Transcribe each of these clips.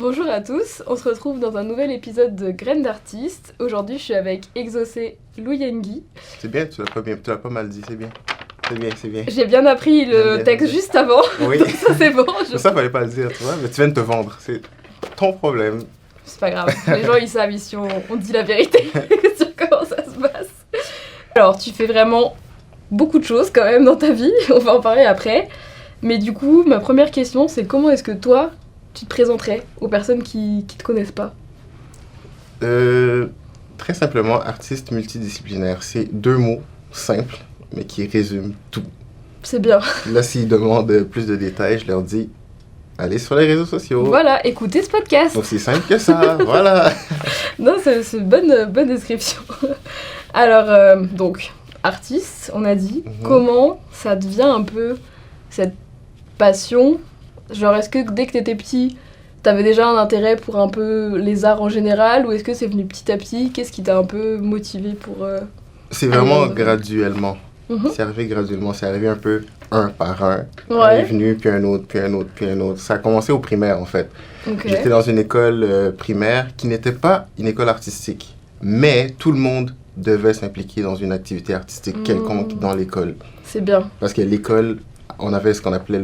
Bonjour à tous, on se retrouve dans un nouvel épisode de Graines d'artistes. Aujourd'hui, je suis avec Exaucé Louyengui. C'est bien, tu l'as pas mal dit, c'est bien. C'est bien. J'ai bien appris le texte juste avant, Oui. donc ça c'est bon. Ça, fallait pas le dire, tu vois, mais tu viens de te vendre, c'est ton problème. C'est pas grave, les gens ils savent ici, on dit la vérité sur comment ça se passe. Alors, tu fais vraiment beaucoup de choses quand même dans ta vie, on va en parler après. Mais du coup, ma première question, c'est comment est-ce que toi, tu te présenterais aux personnes qui te connaissent pas? Très simplement, artiste multidisciplinaire. C'est deux mots simples, mais qui résument tout. C'est bien. Là, s'ils demandent plus de détails, je leur dis, allez sur les réseaux sociaux. Voilà, écoutez ce podcast. Aussi simple que ça, voilà. Non, c'est une bonne description. Alors, donc, artiste, on a dit. Comment ça devient un peu cette passion? Genre, est-ce que dès que t'étais petit, t'avais déjà un intérêt pour un peu les arts en général, ou est-ce que c'est venu petit à petit? Qu'est-ce qui t'a un peu motivé pour... C'est vraiment graduellement. Mhm. C'est arrivé graduellement, c'est arrivé un peu un par un. Ouais. Un est venu, puis un autre, puis un autre, puis un autre. Ça a commencé au primaire, en fait. Ok. J'étais dans une école primaire qui n'était pas une école artistique, mais tout le monde devait s'impliquer dans une activité artistique quelconque dans l'école. C'est bien. Parce que l'école, on avait ce qu'on appelait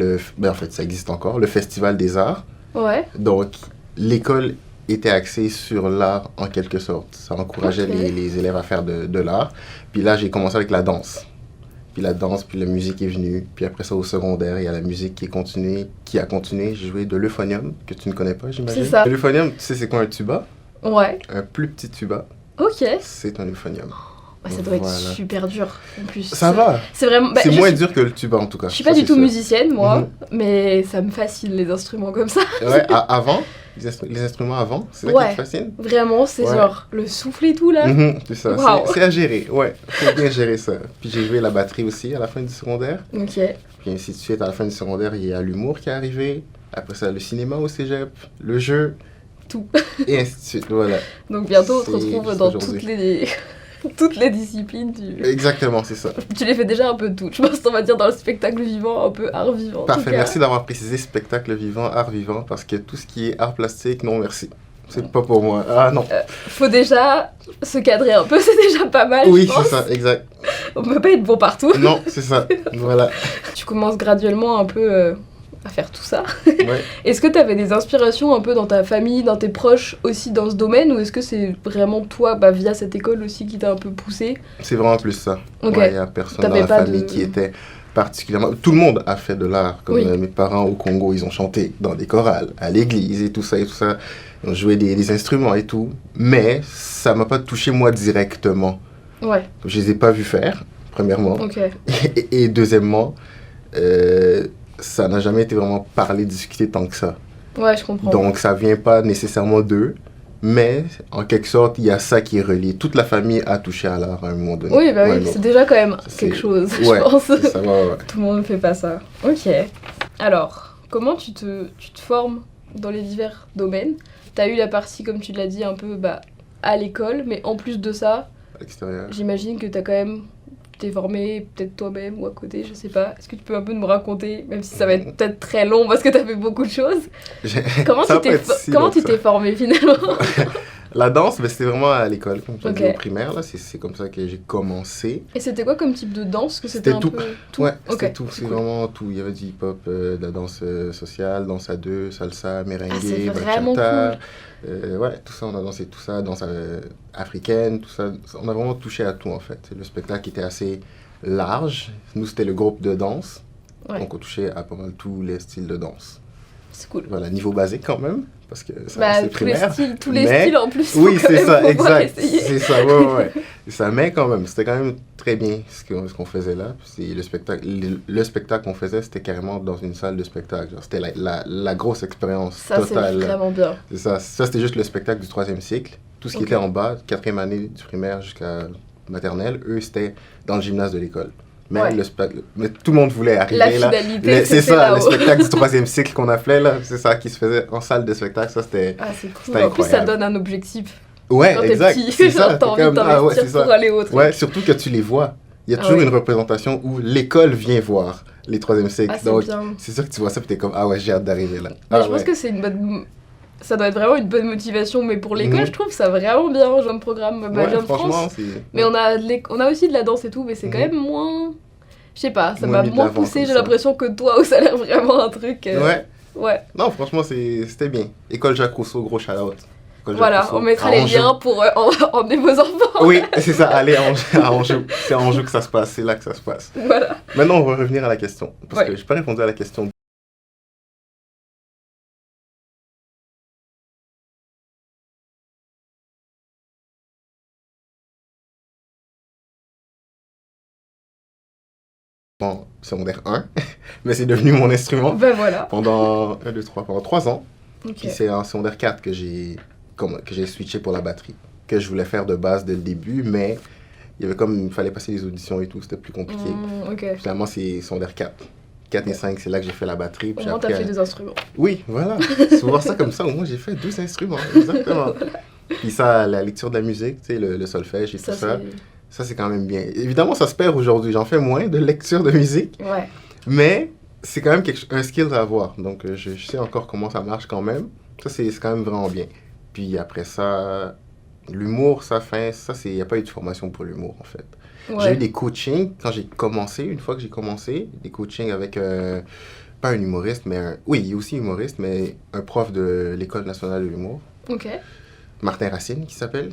en fait, ça existe encore, le Festival des Arts. Ouais. Donc, l'école était axée sur l'art en quelque sorte. Ça encourageait Ok. les élèves à faire de l'art. Puis là, j'ai commencé avec la danse. Puis la danse, puis la musique est venue. Puis après ça, au secondaire, il y a la musique qui a continué. J'ai joué de l'euphonium, que tu ne connais pas, j'imagine. C'est ça. L'euphonium, tu sais, c'est quoi un tuba? Ouais. Un plus petit tuba, Ok. Ouais, c'est un euphonium. ça doit être Voilà. super dur, en plus. Ça va. C'est vraiment... bah, C'est je moins suis- dur que le tuba, en tout cas. Je suis pas Ça, du c'est tout sûr. musicienne, moi, mais ça me fascine, les instruments comme ça. Ouais, avant, les instruments avant, c'est ça Ouais. qui te fascine? Vraiment, c'est Ouais. genre le souffle et tout, là. C'est ça, Wow. c'est à gérer, ouais. Faut bien gérer ça. Puis j'ai joué la batterie aussi à la fin du secondaire. Ok. Puis ainsi de suite, à la fin du secondaire, il y a l'humour qui est arrivé. Après ça, le cinéma au cégep, le jeu. Tout. Et ainsi de suite, voilà. Donc bientôt, on te C'est retrouve juste dans aujourd'hui. toutes les disciplines. Exactement, c'est ça. Tu les fais déjà un peu toutes. Je pense qu'on va dire dans le spectacle vivant, un peu art vivant. en tout Parfait, cas. merci d'avoir précisé spectacle vivant, art vivant, parce que tout ce qui est art plastique, non merci. C'est pas pour moi. Ah non. Faut déjà se cadrer un peu, c'est déjà pas mal. Oui, je pense. c'est ça, exact. On peut pas être bon partout. Non, c'est ça. Voilà. Tu commences graduellement un peu à faire tout ça. Ouais. Est-ce que tu avais des inspirations un peu dans ta famille, dans tes proches aussi dans ce domaine, ou est-ce que c'est vraiment toi, via cette école aussi, qui t'a un peu poussé? C'est vraiment plus ça. Ok. Ouais, il y a personne dans T'avais la pas famille de- qui était particulièrement... Tout le monde a fait de l'art. Comme Oui. Mes parents au Congo, ils ont chanté dans des chorales, à l'église et tout ça et tout ça. Ils ont joué des instruments et tout. Mais ça m'a pas touché moi directement. Ouais, Je les ai pas vus faire, premièrement. ok. Et deuxièmement, ça n'a jamais été vraiment parlé, discuté tant que ça. Ouais, je comprends. Donc ça vient pas nécessairement d'eux. Mais en quelque sorte, il y a ça qui est relié. Toute la famille a touché à l'art à un moment donné. Oui, Ouais, oui, non. c'est déjà quand même C'est- quelque chose, Ouais, je pense. c'est ça, ouais. Tout le monde ne fait pas ça. Ok. Alors, comment tu te formes dans les divers domaines? T'as eu la partie, comme tu l'as dit, un peu à l'école, mais en plus de ça, À l'extérieur. j'imagine que t'es formé peut-être toi-même ou à côté, je sais pas. Est-ce que tu peux un peu nous raconter, même si ça va être peut-être très long parce que t'as fait beaucoup de choses? Comment Ça tu va t'es pas être si comment long tu que t'es ça. formé finalement? La danse, c'était vraiment à l'école, comme tu as dit, Ok. au primaire. Là, c'est comme ça que j'ai commencé. Et c'était quoi comme type de danse? Que c'était C'était un tout. peu Ouais, Ok, c'était tout. C'est cool. vraiment tout. Il y avait du hip-hop, de la danse sociale, danse à deux, salsa, merengue, Ah, c'est vraiment bachata. Ouais, tout ça, on a dansé tout ça, danse africaine, tout ça. On a vraiment touché à tout, en fait. Le spectacle était assez large. Nous, c'était le groupe de danse. Ouais. Donc, on touchait à pas mal tous les styles de danse. C'est cool. Voilà, niveau basique quand même, parce que ça Tous c'est les primaire. styles, mais- styles en plus. Oui, faut quand c'est même ça, pouvoir exact. essayer. C'est ça, ouais. C'est ça, mais quand même, c'était quand même très bien ce qu'on faisait là. C'est le spectacle qu'on faisait, c'était carrément dans une salle de spectacle. Genre, c'était la grosse expérience Ça, c'est totale. vraiment bien. C'est ça. Ça, c'était juste le spectacle du 3e cycle. Tout ce qui Ok. était en bas, 4e année du primaire jusqu'à maternelle, eux, c'était dans le gymnase de l'école. Mais, Ouais. mais tout le monde voulait arriver La là. finalité, C'est c'était ça, le là-haut. spectacle du 3e cycle qu'on appelait là. C'est ça qui se faisait en salle de spectacle. Ça, c'était... Ah, c'est cool. C'était En plus, ça incroyable. donne un objectif. Ouais, Quand exact. t'es petit, C'est ça. genre, t'as envie Comme, de ah ouais, t'investir c'est ça. pour aller au truc. Ouais, surtout que tu les vois. Il y a Ah toujours ouais. une représentation où l'école vient voir les 3e cycles. Ah, c'est Donc, bien. c'est sûr que tu vois ça, puis t'es comme, ah ouais, j'ai hâte d'arriver là. Mais Ah je pense ouais. que c'est une bonne ça doit être vraiment une bonne motivation, mais pour l'école, je trouve ça vraiment bien, genre de programme. Bah, je viens de franchement, France, c'est... mais on a aussi de la danse et tout, mais c'est quand même moins... Je sais pas, ça Moins m'a mis de moins l'avant poussé, comme j'ai ça. l'impression que toi, où ça a l'air vraiment un truc... Ouais. Non, franchement, c'était bien. École Jacques Rousseau, gros shout-out. École Jacques Voilà, Rousseau, on mettra à les Anjou. liens pour emmener vos enfants. Oui, c'est ça, allez à Anjou. C'est à Anjou que ça se passe, c'est là que ça se passe. Voilà. Maintenant, on va revenir à la question. Parce Ouais. que je n'ai pas répondu à la question. Bon, secondaire 1, mais c'est devenu mon instrument Ben voilà. pendant 3 ans. Ok. Puis c'est en secondaire 4 que j'ai switché pour la batterie, que je voulais faire de base dès le début, mais il fallait passer les auditions et tout, c'était plus compliqué. Ok. Finalement, c'est secondaire 4. 4 et 5, c'est là que j'ai fait la batterie. Au Puis moins, après, t'as fait des instruments. Oui, voilà. C'est voir ça comme ça, au moins j'ai fait 12 instruments, exactement. Puis ça, la lecture de la musique, tu sais, le solfège et tout ça, ça c'est quand même bien. Évidemment, ça se perd aujourd'hui, j'en fais moins de lecture de musique, Ouais. mais c'est quand même un skill à avoir. Donc je sais encore comment ça marche quand même. Ça, c'est quand même vraiment bien. Puis après ça, l'humour, il n'y a pas eu de formation pour l'humour en fait. Ouais. J'ai eu des coachings quand j'ai commencé, une fois que j'ai commencé, des coachings avec, pas un humoriste, mais oui, aussi humoriste, mais un prof de l'École nationale de l'humour, Ok. Martin Racine qui s'appelait,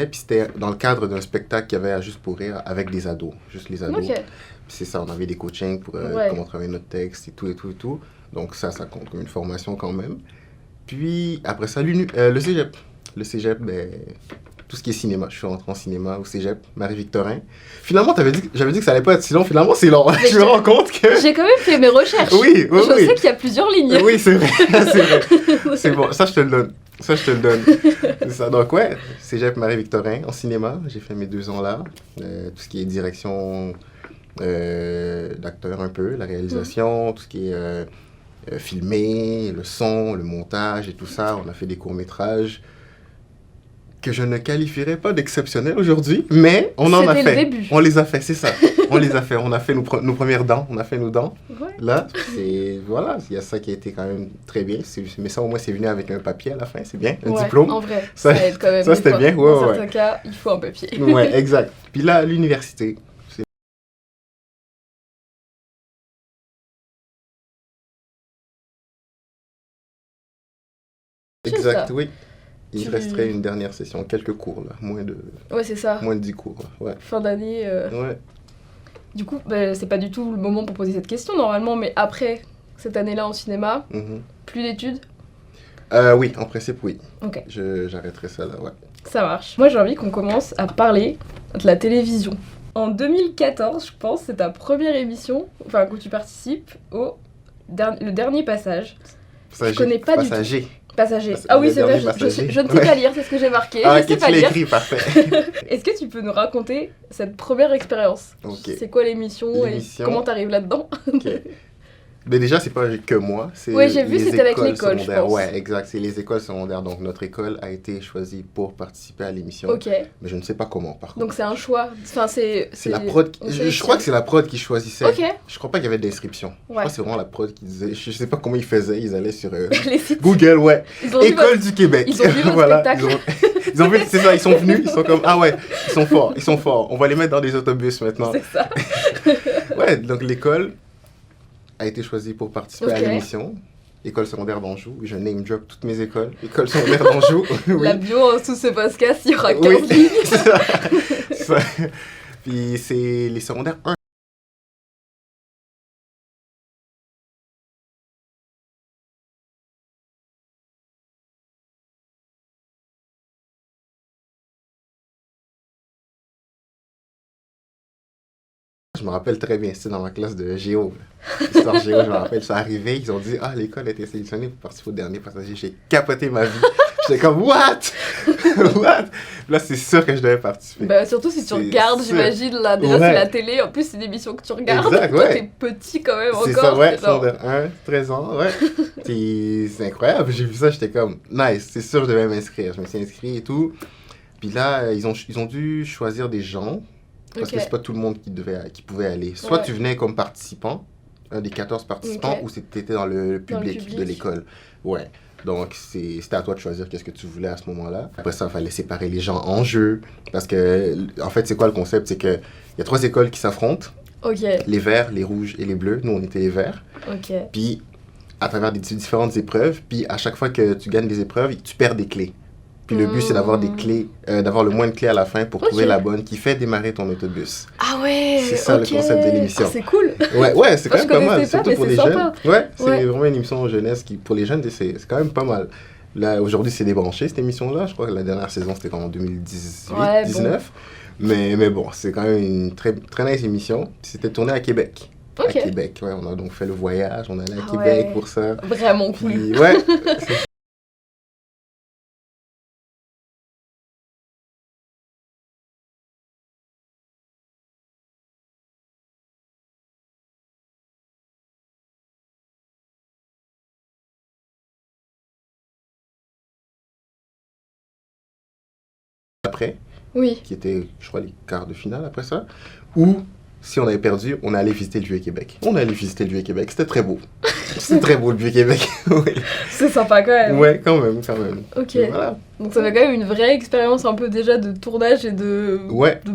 puis c'était dans le cadre d'un spectacle qu'il y avait à Juste pour rire avec des ados, juste les ados. Ok. Puis c'est ça, on avait des coachings pour comment travailler notre texte et tout et tout et tout. Donc ça compte comme une formation quand même. Puis après ça, le cégep. Le cégep, ben, tout ce qui est cinéma. Je suis rentré en cinéma au cégep, Marie-Victorin. Finalement, j'avais dit que ça allait pas être si long. Finalement, c'est long. Je me rends compte que... J'ai quand même fait mes recherches. Oui, oui, Je oui. sais qu'il y a plusieurs lignes. Oui, c'est vrai, c'est vrai. C'est bon, ça je te le donne. C'est ça. Donc ouais, cégep Marie-Victorin en cinéma. J'ai fait mes 2 ans là. Tout ce qui est direction d'acteur un peu, la réalisation, tout ce qui est filmé, le son, le montage et tout ça. On a fait des courts-métrages que je ne qualifierais pas d'exceptionnels aujourd'hui, mais on en a C'était le fait. début. On les a fait, c'est ça. On les a fait. On a fait nos premières dents. On a fait nos dents. Ouais. Là, voilà, il y a ça qui a été quand même très bien. Mais ça, au moins, c'est venu avec un papier à la fin, c'est bien, un Ouais, diplôme. En vrai, Ça- ça aide quand même. ça, des c'était fois. bien, ouais, Dans ouais. certains cas, il faut un papier. Ouais, exact. Puis là, l'université. Juste Exact, ça. oui. Il Tu- resterait une dernière session, quelques cours, là. Ouais, c'est ça. Moins de 10 cours, là. Ouais. Fin d'année. Ouais. Du coup, bah, c'est pas du tout le moment pour poser cette question normalement, mais après cette année-là en cinéma, Mhm. plus d'études, Oui, en principe, oui. ok, J'arrêterai ça, là, ouais. ça marche. Moi j'ai envie qu'on commence à parler de la télévision. En 2014, je pense, c'est ta première émission, enfin où tu participes au le dernier passage. Passager. connais pas du tout. Passager. Passager. Le Ah oui, c'est vrai, dernier passager. je ne sais pas lire, c'est ce que j'ai marqué. Ah, je sais ok, pas tu l'as lire. écrit, parfait. Est-ce que tu peux nous raconter cette première expérience? Ok. C'est quoi l'émission et L'émission. comment t'arrives là-dedans? Ok. Mais déjà, c'est pas que moi, c'est Ouais, j'ai vu, les c'était avec écoles l'école, je secondaires. pense. Ouais, exact, c'est les écoles secondaires. Donc, notre école a été choisie pour participer à l'émission. Ok, Mais je ne sais pas comment, par contre. donc c'est un choix. Enfin, c'est La prod. on Je sélectionne. crois que c'est la prod qui choisissait. Ok, Je crois pas qu'il y avait d'inscription. Je crois ouais. que c'est vraiment la prod qui disait. Je sais pas comment ils faisaient. Ils allaient sur Les sites. Google, ouais. Ils ont vu École votre- du Québec. ils ont vu votre Voilà. spectacle. Ils ont vu, c'est ça, ils sont venus. Ils sont comme, ah ouais, ils sont forts, ils sont forts. On va les mettre dans des autobus maintenant. C'est ça. Ouais, donc l'école a été choisie pour participer à Ok. l'émission. École secondaire d'Anjou. Je name drop toutes mes écoles. École secondaire d'Anjou. Oui. La bio sous ce podcast, il y aura 15 Oui. lignes. C'est ça. Ça. Puis c'est les secondaires 1. Je me rappelle très bien, c'était dans ma classe de géo. Histoire géo, je me rappelle, je suis arrivé, ils ont dit « Ah, l'école a été sélectionnée pour participer au dernier passager. » J'ai capoté ma vie. J'étais comme « What? What? » Là, c'est sûr que je devais participer. Bah, surtout si tu C'est regardes, sûr. j'imagine, là, déjà Ouais. c'est la télé, en plus c'est une émission que tu regardes. Exact, Toi ouais. t'es petit quand même C'est encore. ça, ouais, genre- secondaire 1, 13 ans, ouais. Puis c'est incroyable, j'ai vu ça, j'étais comme « Nice, c'est sûr que je devais m'inscrire. » Je me suis inscrit et tout. Puis là, ils ont dû choisir des gens. Parce Ok. que c'est pas tout le monde qui pouvait aller. Soit Ouais. tu venais comme participant, un des 14 participants, Ok. ou c'était dans le Dans le public de public. l'école. Ouais. Donc, c'était à toi de choisir qu'est-ce que tu voulais à ce moment-là. Après ça, il fallait séparer les gens en jeu. Parce que, en fait, c'est quoi le concept? C'est qu'il y a 3 écoles qui s'affrontent. Ok. Les verts, les rouges et les bleus. Nous, on était les verts. Ok. Puis, à travers des différentes épreuves, puis à chaque fois que tu gagnes des épreuves, tu perds des clés. Puis le but, c'est d'avoir des clés, d'avoir le moins de clés à la fin pour trouver la bonne qui fait démarrer ton autobus. Ah ouais. C'est ça le concept de l'émission. Ah, c'est cool. Ouais, c'est quand même pas mal. Pas, surtout pour les sympa. jeunes. Ouais, c'est vraiment une émission jeunesse qui, pour les jeunes, c'est quand même pas mal. Là, aujourd'hui, c'est débranché, cette émission-là. Je crois que la dernière saison, c'était en 2018-19. Bon. Mais bon, c'est quand même une très, très nice émission. C'était tourné à Québec. Okay. À Québec, ouais. On a donc fait le voyage. On allait à Québec pour ça. Vraiment cool. Puis, ouais. Après, qui était, je crois, les quarts de finale après ça, ou si on avait perdu, on allait visiter le Vieux-Québec. On allait visiter le Vieux-Québec, c'était très beau. C'était très beau le Vieux-Québec. Oui. C'est sympa quand même. Ouais, quand même. Ok. Voilà. Donc ça fait quand même une vraie expérience un peu déjà de tournage et de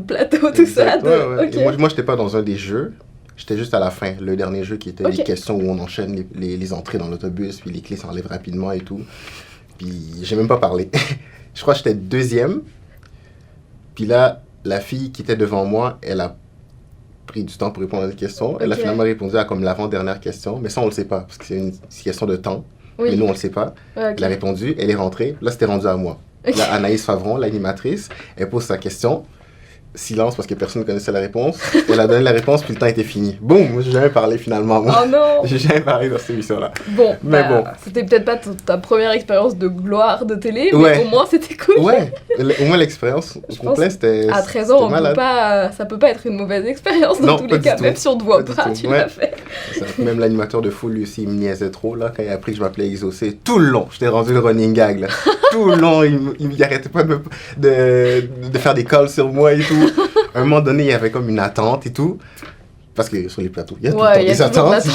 plateau, tout ça. Ouais. Okay. Et moi, j'étais pas dans un des jeux. J'étais juste à la fin, le dernier jeu qui était les questions où on enchaîne les entrées dans l'autobus, puis les clés s'enlèvent rapidement et tout. Puis j'ai même pas parlé. Je crois que j'étais deuxième. Puis là, la fille qui était devant moi, elle a pris du temps pour répondre à des questions. Elle a finalement répondu à comme l'avant-dernière question. Mais ça, on le sait pas, parce que c'est une question de temps. Oui. Mais nous, on le sait pas. Elle a répondu, elle est rentrée. Là, c'était rendu à moi. Là, Anaïs Favron, l'animatrice, elle pose sa question. Silence parce que personne ne connaissait la réponse. Elle a donné la réponse, puis le temps était fini. Boum, moi, j'ai jamais parlé finalement. Moi. Oh non! J'ai jamais parlé dans cette émission-là. Bon, c'était peut-être pas ta première expérience de gloire de télé, mais au moins c'était cool. Ouais, au moins l'expérience au complet, c'était à 13 ans, ça peut pas être une mauvaise expérience dans tous les cas, même si on te voit pas, tu l'as fait. Même l'animateur de Foule, lui aussi, il me niaisait trop, là, quand il a appris que je m'appelais Exaucé. Tout le long, j'étais rendu le running gag, là. Tout le long, il arrêtait pas de faire des calls sur moi et tout. À un moment donné, il y avait comme une attente et tout. Parce que sur les plateaux, il y a tout le temps des attentes.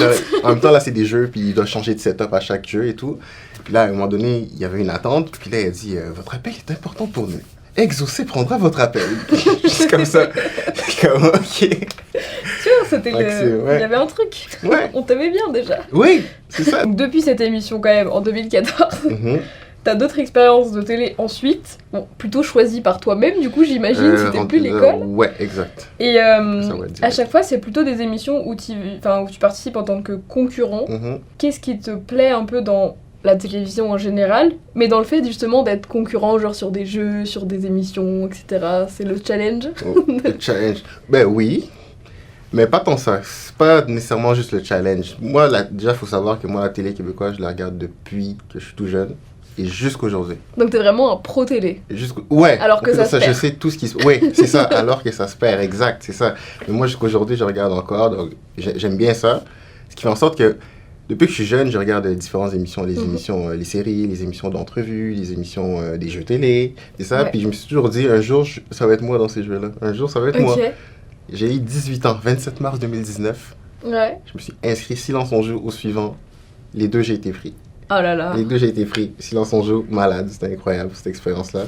En même temps, là, c'est des jeux, puis il doit changer de setup à chaque jeu et tout. Puis là, à un moment donné, il y avait une attente. Puis là, il a dit votre appel est important pour nous. Exaucé prendra votre appel. Juste comme ça. Comme, ok. Tu vois, c'était il y avait un truc. Ouais. On t'aimait bien déjà. Oui, c'est ça. Donc, depuis cette émission, quand même, en 2014. T'as d'autres expériences de télé ensuite, plutôt choisies par toi-même, du coup, j'imagine, c'était plus l'école. Ouais, exact. Et à chaque fois, c'est plutôt des émissions où tu participes en tant que concurrent. Qu'est-ce qui te plaît un peu dans la télévision en général, mais dans le fait justement d'être concurrent, genre sur des jeux, sur des émissions, etc. C'est le challenge. Le challenge, ben oui. Mais pas tant ça, c'est pas nécessairement juste le challenge. Moi, déjà, il faut savoir que moi, la télé québécoise, je la regarde depuis que je suis tout jeune. Et jusqu'aujourd'hui. Donc t'es vraiment un pro télé. Ouais. Alors que ça se perd. Je sais tout ce qui se... Oui, c'est ça, alors que ça se perd, exact, c'est ça. Mais moi, jusqu'aujourd'hui, je regarde encore, donc j'aime bien ça. Ce qui fait en sorte que, depuis que je suis jeune, je regarde différentes émissions, les séries, les émissions d'entrevue, les émissions des jeux télé, et ça. Puis je me suis toujours dit, un jour, ça va être moi dans ces jeux-là. Un jour, ça va être moi. J'ai eu 18 ans, 27 mars 2019. Ouais. Je me suis inscrit Silence on joue au suivant. Les deux, j'ai été pris. Oh là là. Les deux, j'ai été pris. Silence on joue, malade. C'était incroyable, cette expérience-là.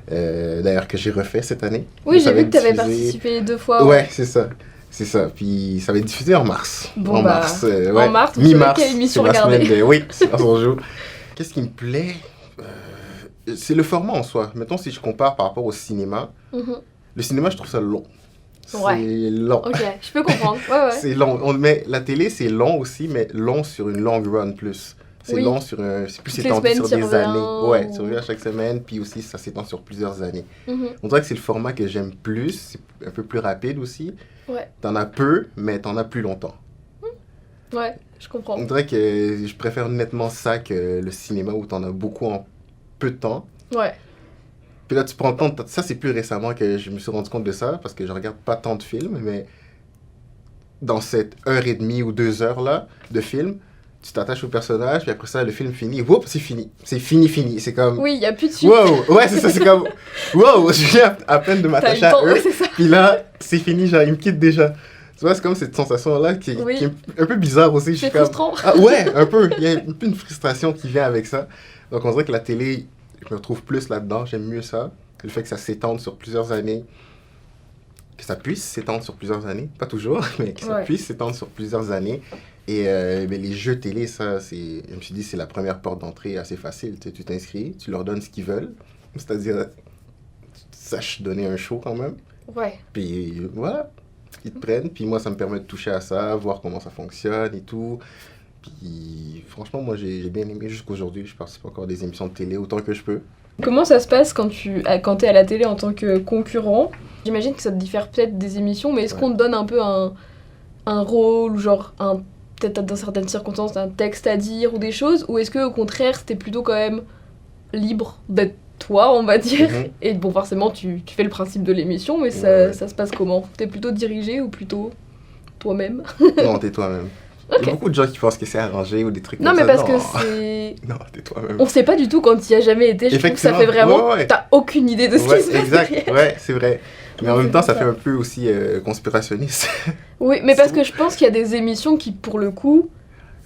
D'ailleurs, que j'ai refait cette année. Oui, j'ai vu que tu avais participé 2 fois. Ouais, c'est ça. C'est ça. Puis ça va être diffusé en mars. Bon, en mars, mi-mars. Quelle émission regarder? Oui, Silence on joue. Qu'est-ce qui me plaît c'est le format en soi. Mettons, si je compare par rapport au cinéma, le cinéma, je trouve ça long. C'est long. Ok, je peux comprendre. Ouais. C'est long. Mais la télé, c'est long aussi, mais long sur une long run plus. C'est long sur c'est plus étendu sur des années. Ouais, tu reviens à chaque semaine, puis aussi ça s'étend sur plusieurs années. On dirait que c'est le format que j'aime plus, c'est un peu plus rapide aussi. Ouais. T'en as peu, mais t'en as plus longtemps. Ouais, je comprends. On dirait que je préfère nettement ça que le cinéma où t'en as beaucoup en peu de temps. Ouais. Puis là, tu prends le temps, ça c'est plus récemment que je me suis rendu compte de ça, parce que je regarde pas tant de films, mais dans cette 1h30 ou 2 heures là de film, tu t'attaches au personnage, puis après ça, le film finit, whoop, c'est fini. C'est fini. C'est comme... Oui, il n'y a plus de suite. Wow, ouais, c'est ça, c'est comme... Wow, je viens à peine de m'attacher à eux, puis là, c'est fini, genre, ils me quittent déjà. Tu vois, c'est comme cette sensation-là qui est un peu bizarre aussi. C'est frustrant. Ah ouais, un peu. Il y a une frustration qui vient avec ça. Donc, on dirait que la télé, je me retrouve plus là-dedans. J'aime mieux ça. Le fait que ça s'étende sur plusieurs années. Que ça puisse s'étendre sur plusieurs années. Pas toujours, mais que ça puisse s'étendre sur plusieurs années. Et les jeux télé, ça, je me suis dit, c'est la première porte d'entrée assez facile. Tu t'inscris, tu leur donnes ce qu'ils veulent. C'est-à-dire, tu saches donner un show quand même. Ouais. Puis voilà, ils te prennent. Puis moi, ça me permet de toucher à ça, voir comment ça fonctionne et tout. Puis franchement, moi, j'ai bien aimé jusqu'aujourd'hui. Je participe encore à des émissions de télé autant que je peux. Comment ça se passe quand t'es à la télé en tant que concurrent? J'imagine que ça te diffère peut-être des émissions, mais est-ce qu'on te donne un peu un rôle, ou genre peut-être dans certaines circonstances un texte à dire ou des choses, ou est-ce que au contraire c'était plutôt quand même libre d'être toi, on va dire, et bon forcément tu fais le principe de l'émission, mais ça se passe comment? T'es plutôt dirigé ou plutôt toi-même? Non, t'es toi-même. Okay. Il y a beaucoup de gens qui pensent que c'est arrangé ou des trucs comme ça. Non, mais parce que c'est... Non, t'es toi-même. On sait pas du tout quand il y a jamais été. Je trouve que ça fait vraiment... T'as aucune idée de ce qui se passe. Exact, ouais, c'est vrai. Mais en même temps, ça fait un peu aussi conspirationniste. Oui, mais parce que je pense qu'il y a des émissions qui, pour le coup...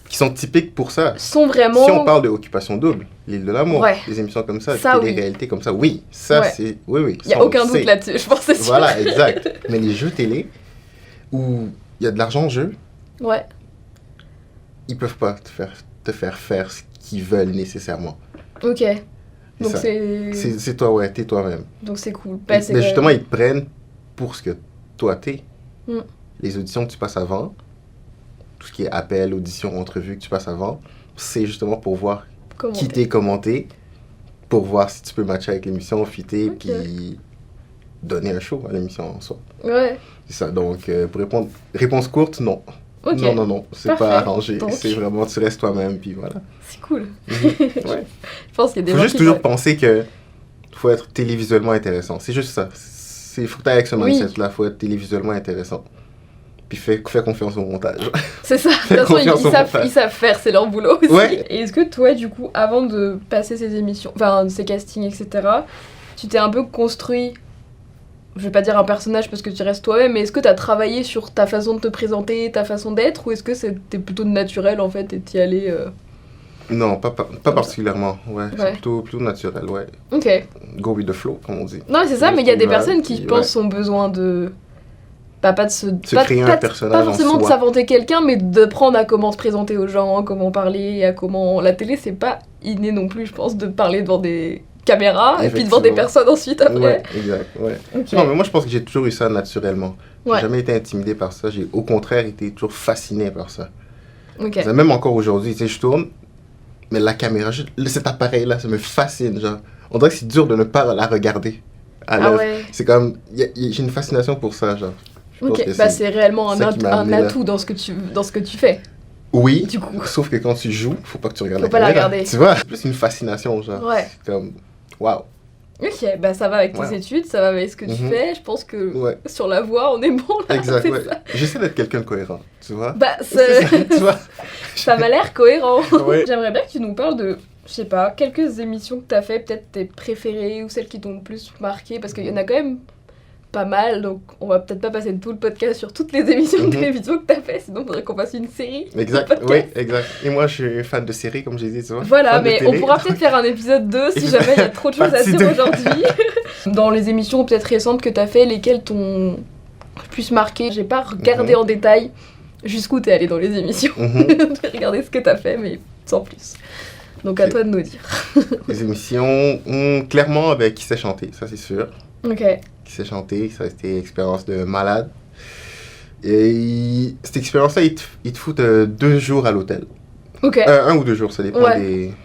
Qui sont typiques pour ça. Sont vraiment... Si on parle de Occupation Double, l'île de l'amour, des émissions comme ça, des réalités comme ça, oui, ça c'est... Oui. Il n'y a aucun doute là-dessus, je pense que c'est sûr. Voilà, exact. Mais les jeux télé, où il y a de l'argent en jeu... Ouais. Ils peuvent pas te faire faire ce qu'ils veulent nécessairement. Ok. Donc c'est toi, t'es toi-même. Donc c'est cool. Mais justement, ils te prennent pour ce que toi t'es. Les auditions que tu passes avant, tout ce qui est appel, audition, entrevue que tu passes avant, c'est justement pour voir qui t'est commenté, pour voir si tu peux matcher avec l'émission, fitter, puis donner un show à l'émission en soi. Ouais. C'est ça. Donc, pour répondre, réponse courte, non. Okay. Non, c'est pas arrangé. Donc... C'est vraiment, tu restes toi-même, puis voilà. C'est cool. Ouais. Je pense qu'il y a des gens faut juste toujours penser que faut être télévisuellement intéressant. C'est juste ça. Faut que tu aies avec ce mindset-là. Faut être télévisuellement intéressant. Puis fais confiance au montage. C'est ça. De toute façon, ils savent faire, c'est leur boulot aussi. Ouais. Et est-ce que toi, du coup, avant de passer ces émissions, enfin, ces castings, etc., tu t'es un peu construit... Je vais pas dire un personnage parce que tu restes toi-même, mais est-ce que tu as travaillé sur ta façon de te présenter, ta façon d'être, ou est-ce que c'était plutôt naturel en fait et t'y allais Non, pas particulièrement, ouais. C'est plutôt naturel, ouais. Ok. Go with the flow, comme on dit. Non, c'est ça, mais il y a des personnes qui, je pense, ont besoin de... pas de se créer un personnage. Pas forcément de s'inventer quelqu'un, mais de prendre à comment se présenter aux gens, comment parler, à comment... La télé, c'est pas inné non plus, je pense, de parler devant des... caméra et puis devant des personnes ensuite après. Ouais, exact, ouais. Okay. Non, mais moi je pense que j'ai toujours eu ça naturellement. J'ai jamais été intimidé par ça, j'ai au contraire été toujours fasciné par ça. Okay. Même encore aujourd'hui, tu sais, je tourne, mais la caméra, cet appareil-là, ça me fascine, genre. On dirait que c'est dur de ne pas la regarder à l'œuvre. Ouais. C'est comme, j'ai une fascination pour ça, genre. Ok, c'est réellement un atout dans ce que tu fais. Oui, du coup. Sauf que quand tu joues, faut pas que tu regardes la caméra. Faut pas la regarder. Tu vois, c'est plus une fascination, genre. Ouais. C'est comme, waouh. Ok, ça va avec tes études, ça va avec ce que tu fais. Je pense que sur la voix, on est bon là. Exact, ouais. J'essaie d'être quelqu'un de cohérent, tu vois. Tu vois. Ça m'a l'air cohérent. Ouais. J'aimerais bien que tu nous parles de, je sais pas, quelques émissions que t'as fait, peut-être tes préférées ou celles qui t'ont le plus marqué, parce qu'il y en a quand même pas mal, donc on va peut-être pas passer tout le podcast sur toutes les émissions de télévision que t'as fait, sinon il faudrait qu'on fasse une série. Exact, oui, exact. Et moi, je suis fan de séries, comme j'ai dit, tu vois. Voilà, mais on pourra peut-être faire un épisode 2 si jamais il y a trop de choses à dire aujourd'hui. Dans les émissions peut-être récentes que t'as fait, lesquelles t'ont plus marqué? J'ai pas regardé en détail jusqu'où t'es allé dans les émissions. J'ai regardé ce que t'as fait, mais sans plus. Donc à toi de nous dire. Les émissions, clairement, Qui sait chanter, ça c'est sûr. Ok. Qui sait chanter, ça a été une expérience de malade. Et cette expérience-là, ils te foutent 2 jours à l'hôtel. Ok. 1 ou 2 jours, ça dépend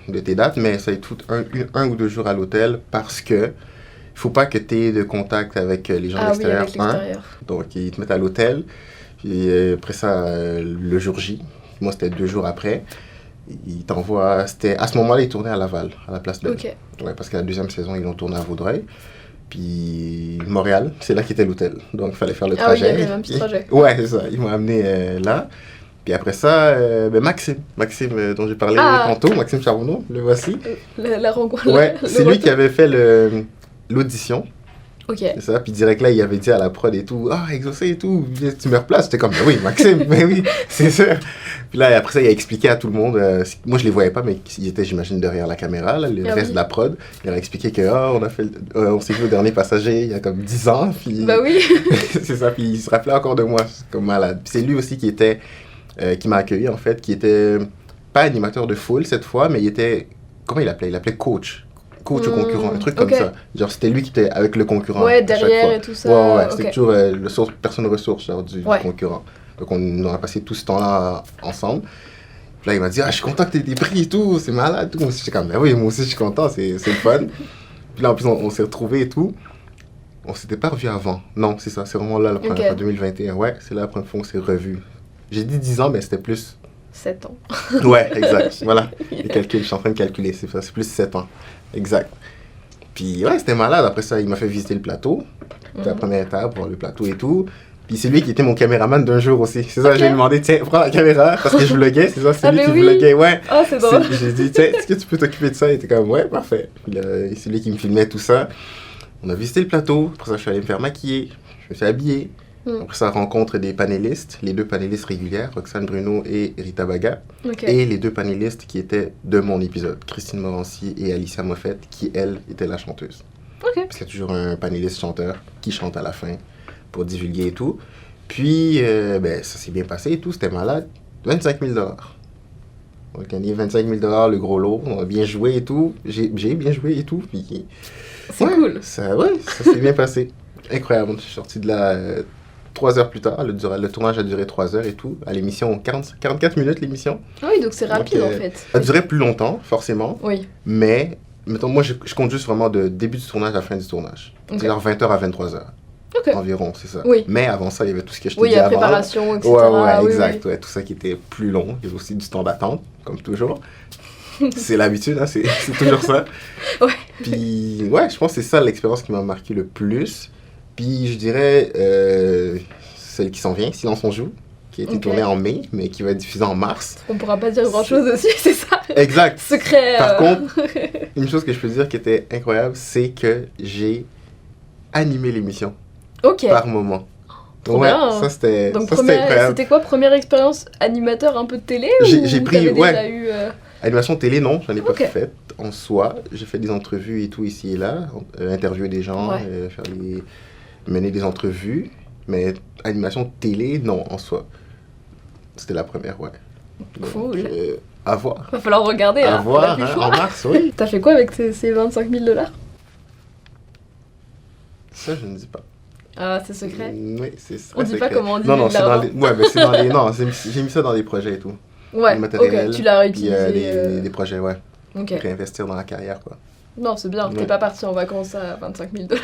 de tes dates, mais ça ils te foutent 1 ou 2 jours à l'hôtel parce que il faut pas que tu aies de contact avec les gens de l'extérieur. Oui, avec l'extérieur. Donc ils te mettent à l'hôtel, puis après ça, le jour J, moi c'était 2 jours après, ils t'envoient, à ce moment-là, ils tournaient à Laval, à la place de... Ok. Ouais, parce que la 2e saison, ils l'ont tourné à Vaudreuil. Puis Montréal, c'est là qu'était l'hôtel. Donc, il fallait faire le trajet. Ah oui, il y avait un petit trajet. Ouais, c'est ça. Ils m'ont amené là. Puis après ça, Maxime dont j'ai parlé tantôt, Maxime Charbonneau, le voici. La rencontre. Ouais, c'est lui qui avait fait l'audition. Ok. C'est ça. Puis direct là, il avait dit à la prod et tout, exaucé et tout, tu me replaces. J'étais comme, oui, Maxime, mais oui, c'est sûr. Puis là, après ça, il a expliqué à tout le monde. Moi, je les voyais pas, mais ils étaient, j'imagine, derrière la caméra, là, le reste de la prod. Il a expliqué que on s'est vu au dernier passager il y a comme 10 ans. Puis, bah oui. c'est ça. Puis il se rappelait encore de moi, comme malade. Puis c'est lui aussi qui m'a accueilli, en fait, qui était pas animateur de foule cette fois, mais il était. Comment il l'appelait? Il l'appelait coach. Coach au concurrent, un truc comme ça. Genre, c'était lui qui était avec le concurrent. Ouais, derrière et tout ça. Ouais, c'était toujours personne ressource genre, du concurrent. Donc, on a passé tout ce temps-là ensemble. Puis là, il m'a dit, je suis content que tu aies été pris et tout, c'est malade. Tout. Moi aussi, j'étais comme, oui, moi aussi, je suis content, c'est le fun. Puis là, en plus, on s'est retrouvés et tout. On s'était pas revus avant. Non, c'est ça, c'est vraiment là la première fois, 2021. Ouais, c'est là la première fois qu'on s'est revus. J'ai dit 10 ans, mais c'était plus. 7 ans. Ouais, exact. Voilà. Les calculs, je suis en train de calculer, c'est ça, c'est plus 7 ans. Exact. Puis ouais, c'était malade. Après ça, il m'a fait visiter le plateau. C'était la première étape, voir le plateau et tout. Puis c'est lui qui était mon caméraman d'un jour aussi. C'est ça, j'ai demandé, tiens, prends la caméra, parce que je vloguais, c'est ça, c'est lui qui vloguait, ouais. Oh, c'est drôle. J'ai dit, tiens, est-ce que tu peux t'occuper de ça? Il était comme, ouais, parfait. Puis c'est lui qui me filmait tout ça. On a visité le plateau. Après ça, je suis allé me faire maquiller. Je me suis habillé. Après ça, rencontre des panélistes, les 2 panélistes régulières, Roxane Bruno et Rita Baga. Et les 2 panélistes qui étaient de mon épisode, Christine Morancy et Alicia Moffett, qui, elle, était la chanteuse. Parce qu'il y a toujours un panéliste chanteur qui chante à la fin pour divulguer et tout. Puis, ça s'est bien passé et tout, c'était malade. 25 000 $. On a gagné 25 000 $, le gros lot. On a bien joué et tout. J'ai bien joué et tout. Puis, c'est cool. Ça s'est bien passé. Incroyable. Je suis sorti de là 3 heures plus tard. Le tournage a duré 3 heures et tout. À l'émission, 44 minutes l'émission. Ah oui, donc c'est rapide en fait. Ça a duré plus longtemps, forcément. Oui. Mais, mettons, moi, je compte juste vraiment de début du tournage à la fin du tournage. C'est genre 20h à 23h. Environ, c'est ça. Oui. Mais avant ça, il y avait tout ce que je t'ai dit la avant. préparation, etc. Ouais, exact. Ouais, tout ça qui était plus long. Il y avait aussi du temps d'attente, comme toujours. C'est l'habitude, hein, c'est toujours ça. Ouais. Puis, ouais, je pense que c'est ça l'expérience qui m'a marqué le plus. Puis, je dirais celle qui s'en vient, Silence on joue, qui a été tournée en mai, mais qui va être diffusée en mars. On pourra pas dire grand-chose aussi, c'est ça. Exact. Secret. Par contre, une chose que je peux dire qui était incroyable, c'est que j'ai animé l'émission. Par moment. Trop bien. Ça c'était. Donc ça, c'était quoi, première expérience animateur un peu de télé j'ai pris, déjà eu, Animation télé, non, j'en ai pas fait en soi. J'ai fait des entrevues et tout ici et là, interviewer des gens, mener des entrevues, mais animation télé, non, en soi. C'était la première, ouais. Cool. Donc, à voir. Va falloir regarder. À voir, hein, en mars, oui. T'as fait quoi avec ces 25 000 $? Ça, je ne dis pas. Ah, c'est secret? Oui, c'est secret. On dit pas comment on dit. Non, c'est dans les. Ouais, mais c'est dans les. Non, j'ai mis ça dans des projets et tout. Ouais, matériel, tu l'as réutilisé. Des projets, ouais. Réinvestir dans la carrière, quoi. Non, c'est bien. T'es pas parti en vacances à 25 000 $.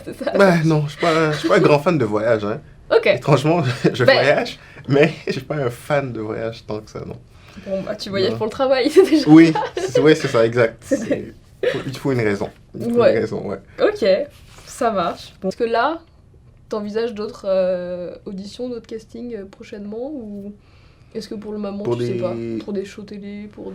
C'est ça? Non, je suis pas un grand fan de voyage, hein. Étrangement, je voyage, mais je suis pas un fan de voyage tant que ça, non. Bon, bah, tu voyages pour le travail, c'est déjà. Oui, c'est ça, exact. Il faut une raison. Une raison, ouais. Ok, ça marche. Parce que là, t'envisages d'autres auditions, d'autres castings prochainement ou est-ce que pour le moment, tu sais pas? Pour des shows télé, pour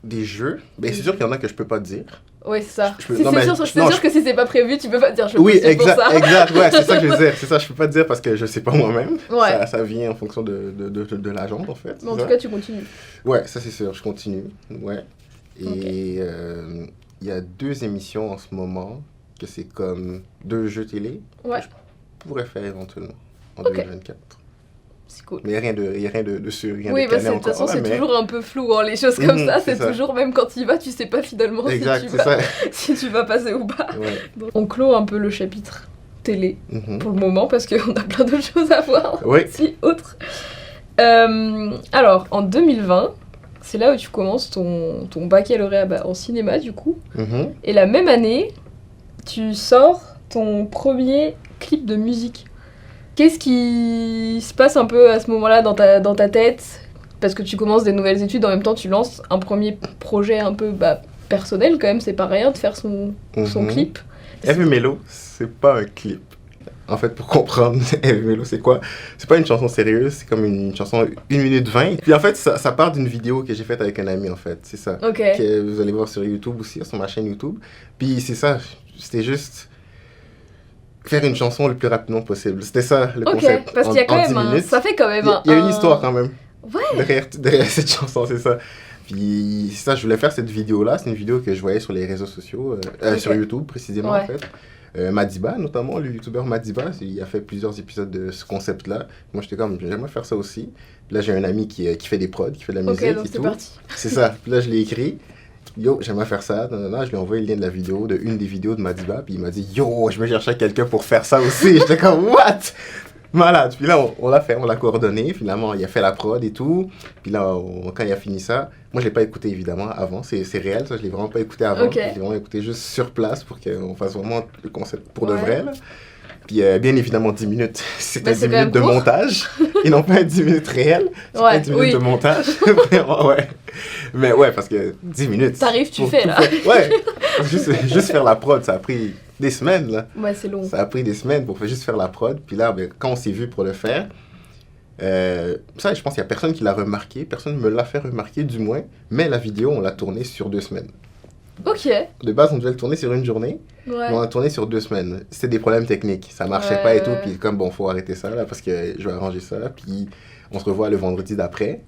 des jeux? Ben, c'est sûr qu'il y en a que je peux pas te dire. Oui, c'est ça. C'est sûr que si c'est pas prévu, tu peux pas te dire je exact, pour ça. exact, ouais, c'est ça que je veux dire. C'est ça, je peux pas te dire parce que je sais pas moi-même. Ouais. Ça vient en fonction de l'agente, en fait. Mais en tout cas, tu continues. Ouais, ça c'est sûr, je continue. Ouais. Et il y a 2 émissions en ce moment que c'est comme 2 jeux télé que je pourrais faire éventuellement en 2024. C'est cool. Mais il n'y a rien de sûr, rien de cané encore. Oui, de toute façon, c'est toujours un peu flou, hein, les choses comme ça. C'est toujours, même quand tu y vas, tu sais pas finalement si tu vas passer ou pas. Ouais. Donc, on clôt un peu le chapitre télé pour le moment, parce qu'on a plein d'autres choses à voir aussi, autres. Alors, en 2020, c'est là où tu commences ton baccalauréat en cinéma, du coup. Et la même année, tu sors ton premier clip de musique. Qu'est-ce qui se passe un peu à ce moment-là dans ta tête? Parce que tu commences des nouvelles études, en même temps tu lances un premier projet un peu personnel quand même, c'est pas rien de faire son clip. Heavy Mellow, c'est pas un clip. En fait, pour comprendre, Heavy Mellow, c'est quoi? C'est pas une chanson sérieuse, c'est comme une chanson 1 minute 20. Puis en fait, ça part d'une vidéo que j'ai faite avec un ami, en fait, c'est ça. Que vous allez voir sur YouTube aussi, sur ma chaîne YouTube. Puis c'est ça, c'était juste faire une chanson le plus rapidement possible. C'était ça le concept. Parce qu'il y a quand même ça fait quand même il y a une histoire quand même. derrière cette chanson, c'est ça. Puis ça, je voulais faire cette vidéo-là. C'est une vidéo que je voyais sur les réseaux sociaux, sur YouTube précisément en fait. Madiba, notamment, le youtubeur Madiba, il a fait plusieurs épisodes de ce concept-là. Moi, j'étais comme, j'aimerais faire ça aussi. Puis là, j'ai un ami qui fait des prods, qui fait de la musique donc et tout. Parti. C'est ça. Puis là, je l'ai écrit. Yo, j'aimerais faire ça. Je lui ai envoyé le lien de la vidéo, de une des vidéos de Madiba. Puis il m'a dit, yo, je me cherchais quelqu'un pour faire ça aussi. J'étais comme, what? Malade. Puis là, on l'a fait, on l'a coordonné. Finalement, il a fait la prod et tout. Puis là, quand il a fini ça, moi, je l'ai pas écouté évidemment avant. C'est réel, ça. Je l'ai vraiment pas écouté avant. Okay. Je l'ai vraiment écouté juste sur place pour qu'on fasse vraiment le concept pour de vrai. Là. Puis bien évidemment, 10 minutes. C'était 10 minutes de montage. Et non pas 10 minutes réelles. C'était 10 minutes de montage. Ouais. Mais ouais, parce que 10 minutes. T'arrives, tu fais là. Ouais. Juste faire la prod, ça a pris des semaines là. Ouais, c'est long. Ça a pris des semaines pour juste faire la prod. Puis là, quand on s'est vu pour le faire, ça, je pense qu'il n'y a personne qui l'a remarqué. Personne ne me l'a fait remarquer, du moins. Mais la vidéo, on l'a tournée sur 2 semaines. Ok. De base, on devait le tourner sur une journée. Mais on l'a tourné sur 2 semaines. C'était des problèmes techniques. Ça marchait pas et tout. Puis comme, bon, faut arrêter ça là parce que je vais arranger ça. Puis on se revoit le vendredi d'après.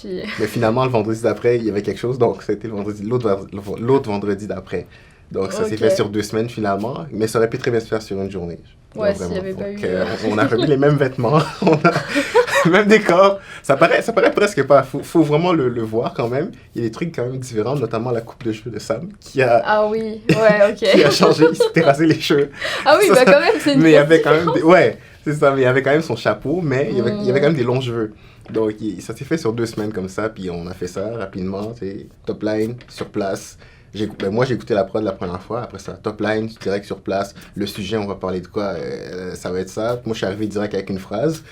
Mais finalement, le vendredi d'après, il y avait quelque chose. Donc, c'était l'autre vendredi d'après. Donc, ça s'est fait sur 2 semaines finalement. Mais ça aurait pu très bien se faire sur une journée. Ouais, s'il n'y avait pas eu... on a remis les mêmes vêtements. On a même décor. Ça paraît presque pas. Faut vraiment le voir quand même. Il y a des trucs quand même différents, notamment la coupe de cheveux de Sam qui a... Ah oui, ouais, ok. qui a changé. Il s'était rasé les cheveux. Ah oui, bah quand même, c'est une mais il y avait quand même ouais, c'est ça. Mais il y avait quand même son chapeau, mais il y avait quand même des longs cheveux. Donc, ça s'est fait sur 2 semaines comme ça, puis on a fait ça rapidement, tu sais, top line, sur place. Moi, j'ai écouté la prod la première fois, après ça, top line, direct sur place. Le sujet, on va parler de quoi, ça va être ça. Moi, je suis arrivé direct avec une phrase.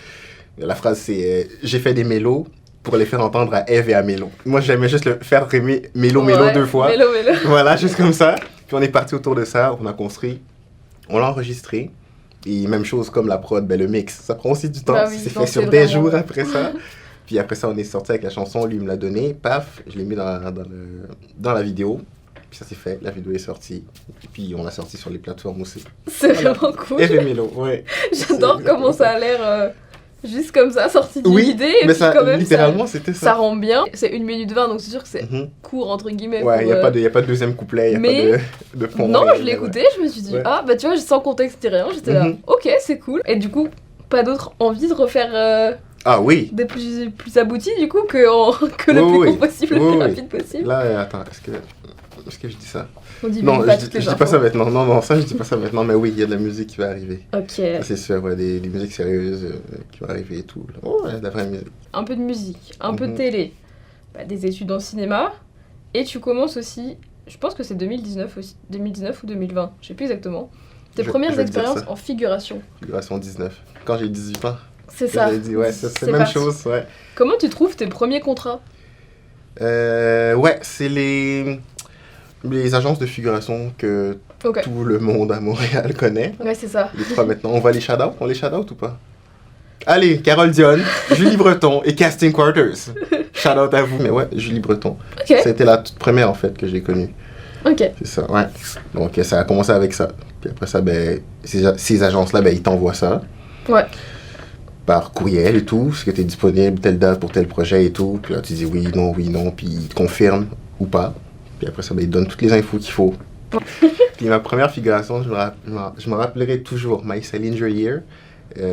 La phrase, c'est j'ai fait des mélos pour les faire entendre à Eve et à Mélo. Moi, j'aimais juste le faire rimer Mélo 2 fois. Mélo. Voilà, juste comme ça. Puis on est parti autour de ça, on a construit, on l'a enregistré. Et même chose comme la prod, le mix, ça prend aussi du temps. Bah oui, c'est fait sur des jours après ça. Puis après ça, on est sorti avec la chanson, lui me l'a donné, paf, je l'ai mis dans la vidéo. Puis ça s'est fait, la vidéo est sortie. Et puis on l'a sorti sur les plateformes aussi. C'est vraiment cool. Et Mélo, ouais. J'adore comment ça a l'air juste comme ça, sorti d'une idée. Et mais puis ça, quand même, littéralement, c'était ça. Ça rend bien. C'est 1 minute 20, donc c'est sûr que c'est court, entre guillemets. Ouais, il n'y a pas de deuxième couplet, il n'y a pas de fond. Non, je l'ai écouté, je me suis dit, ah, bah tu vois, sans contexte ni rien, j'étais là, ok, c'est cool. Et du coup, pas d'autre envie de refaire ah oui, des plus aboutis, du coup, que le plus court possible, le plus rapide possible. Là, attends, est-ce que je dis ça? On dit non, pas je dis pas ça maintenant. Non, ça, je dis pas ça maintenant. Mais oui, il y a de la musique qui va arriver. Ok. Ça, c'est sûr, ouais, des musiques sérieuses qui vont arriver et tout. Oh, ouais, de la vraie musique. Un peu de musique, un peu de télé, des études en cinéma. Et tu commences aussi, je pense que c'est 2019 ou 2020, je sais plus exactement. Tes premières expériences en figuration. Figuration 19. Quand j'ai 18 ans. C'est ça. Dit, ouais, c'est la même chose, ouais. Comment tu trouves tes premiers contrats? Ouais, c'est les agences de figuration que tout le monde à Montréal connaît. Ouais, c'est ça. Les 3 maintenant. On va les shout-out? On les shout-out ou pas? Allez, Carole Dionne, Julie Breton et Casting Quarters. Shout-out à vous. Mais ouais, Julie Breton. Okay. Ça a été la toute première, en fait, que j'ai connue. Ok. C'est ça, ouais. Donc, ça a commencé avec ça. Puis après ça, ces agences-là, ils t'envoient ça. Ouais. Par courriel et tout, est-ce que tu es disponible telle date pour tel projet et tout. Puis là, tu dis oui, non, puis ils te confirment ou pas. Puis après ça, ils te donnent toutes les infos qu'il faut. Puis ma première figuration, je me rappellerai toujours My Salinger Year,